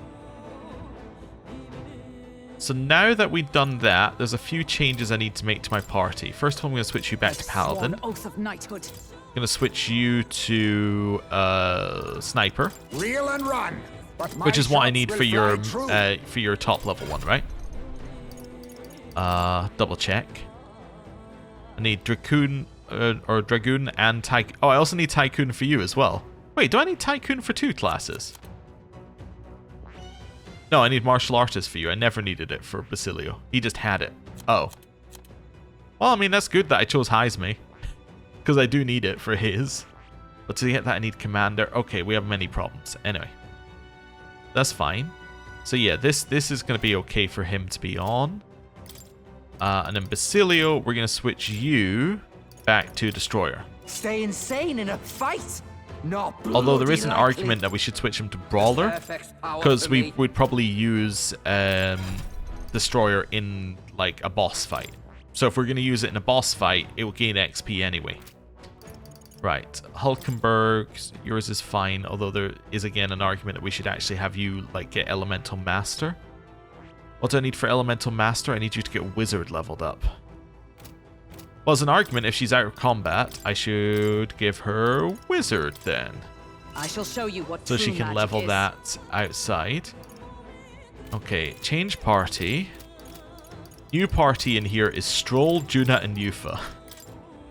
So now that we've done that, there's a few changes I need to make to my party. First of all, I'm going to switch you back to Paladin. Sworn oath of knighthood. Gonna switch you to sniper, Reel and run. But my which is what I shots need will for your top level one, right? Double check. I need Dragoon and Tycoon. Oh, I also need Tycoon for you as well. Wait, do I need Tycoon for 2 classes? No, I need Martial Artist for you. I never needed it for Basilio. He just had it. Oh. Well, I mean, that's good that I chose Heisme. Because I do need it for his. But to get that, I need Commander. Okay, we have many problems. Anyway. That's fine. So yeah, this is going to be okay for him to be on. And then Basilio, we're going to switch you back to Destroyer. Stay insane in a fight? Not Although there is an bloody argument that we should switch him to Brawler. Because we would probably use Destroyer in like a boss fight. So if we're going to use it in a boss fight, it will gain XP anyway. Right, Hulkenberg, yours is fine, although there is again an argument that we should actually have you like get Elemental Master. What do I need for Elemental Master? I need you to get Wizard leveled up. Well, as an argument, if she's out of combat, I should give her Wizard then. I shall show you what So true she can magic level is. that outside. Okay, change party. New party in here is Stroll, Juna, and Yufa.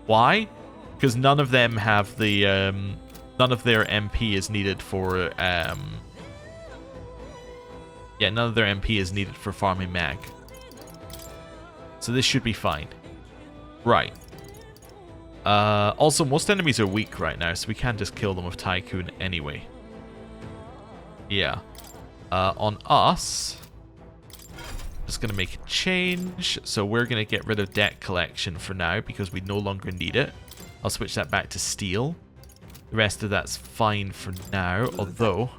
Why? Because none of them have the none of their MP is needed for none of their MP is needed for farming mag. So this should be fine. Right. Also, most enemies are weak right now, so we can't just kill them with Tycoon anyway. Yeah. On us, just gonna make a change. So we're gonna get rid of deck collection for now because we no longer need it. I'll switch that back to steel. The rest of that's fine for now, although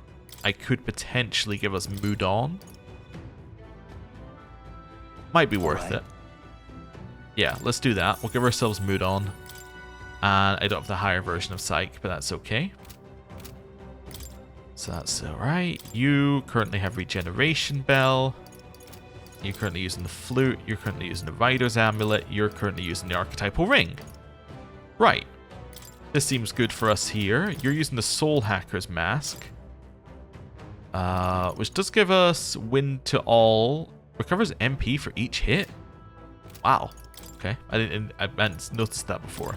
I could potentially give us mood on. Might be worth it. Yeah, let's do that. We'll give ourselves mood on. And I don't have the higher version of Psych, but that's okay. So that's alright. You currently have Regeneration Bell. You're currently using the Flute. You're currently using the Rider's Amulet. You're currently using the Archetypal Ring. Right. This seems good for us here. You're using the Soul Hacker's Mask. Which does give us Wind to All. Recovers MP for each hit. Wow. Okay. I hadn't noticed that before.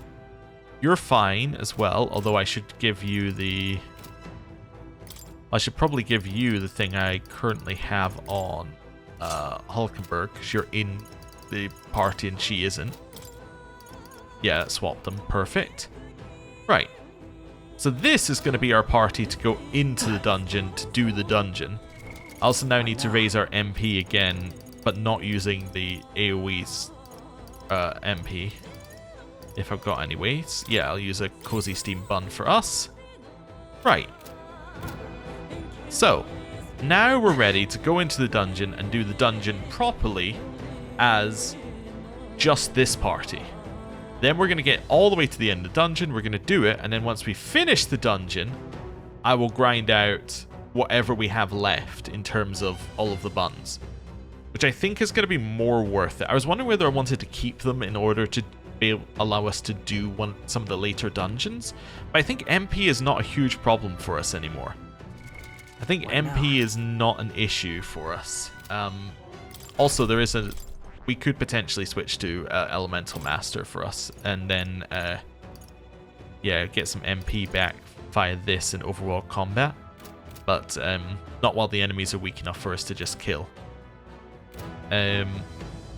You're fine as well, although I should give you the... I should probably give you the thing I currently have on Hulkenberg, because you're in the party and she isn't. Yeah, swap them. Perfect. Right. So this is going to be our party to go into the dungeon to do the dungeon. I also now need to raise our MP again, but not using the AoE's MP. If I've got any ways. Yeah, I'll use a Cozy Steam Bun for us. Right. So, now we're ready to go into the dungeon and do the dungeon properly as just this party. Then we're going to get all the way to the end of the dungeon, we're going to do it, and then once we finish the dungeon, I will grind out whatever we have left in terms of all of the buns. Which I think is going to be more worth it. I was wondering whether I wanted to keep them in order to allow us to do some of the later dungeons, but I think MP is not a huge problem for us anymore. I think MP is not an issue for us. Also, there is we could potentially switch to Elemental Master for us, and then yeah, get some MP back via this in overworld combat, but not while the enemies are weak enough for us to just kill.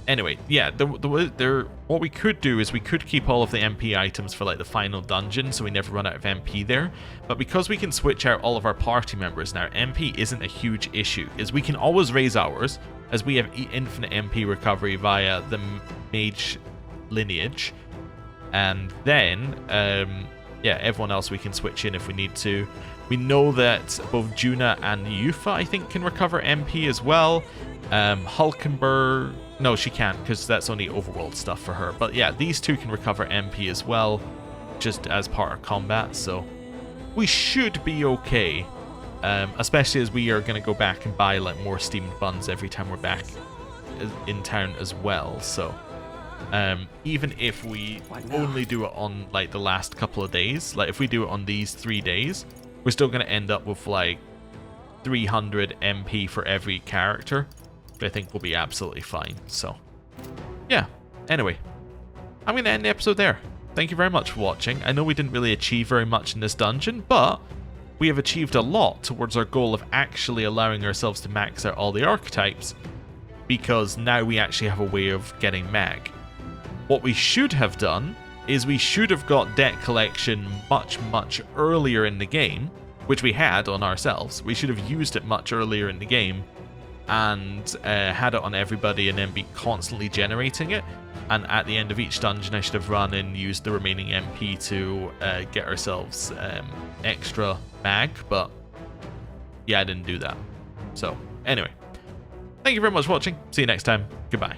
Anyway, yeah, what we could do is we could keep all of the MP items for like the final dungeon, so we never run out of MP there. But because we can switch out all of our party members now, MP isn't a huge issue, is we can always raise ours, as we have infinite MP recovery via the mage lineage. And then, yeah, everyone else we can switch in if we need to. We know that both Juna and Yufa, I think, can recover MP as well. Hulkenberg... No, she can't, because that's only overworld stuff for her. But yeah, these two can recover MP as well, just as part of combat, so we should be okay. Especially as we are going to go back and buy like more steamed buns every time we're back in town as well, so even if we only do it on like the last couple of days, like if we do it on these 3 days, we're still going to end up with like 300 MP for every character, which I think will be absolutely fine. So yeah, anyway, I'm going to end the episode there. Thank you very much for watching. I know we didn't really achieve very much in this dungeon, but we have achieved a lot towards our goal of actually allowing ourselves to max out all the archetypes, because now we actually have a way of getting mag. What we should have done is we should have got deck collection much earlier in the game, which we had on ourselves. We should have used it much earlier in the game and had it on everybody and then be constantly generating it. And at the end of each dungeon, I should have run and used the remaining MP to get ourselves extra mag. But yeah, I didn't do that. So anyway, thank you very much for watching. See you next time. Goodbye.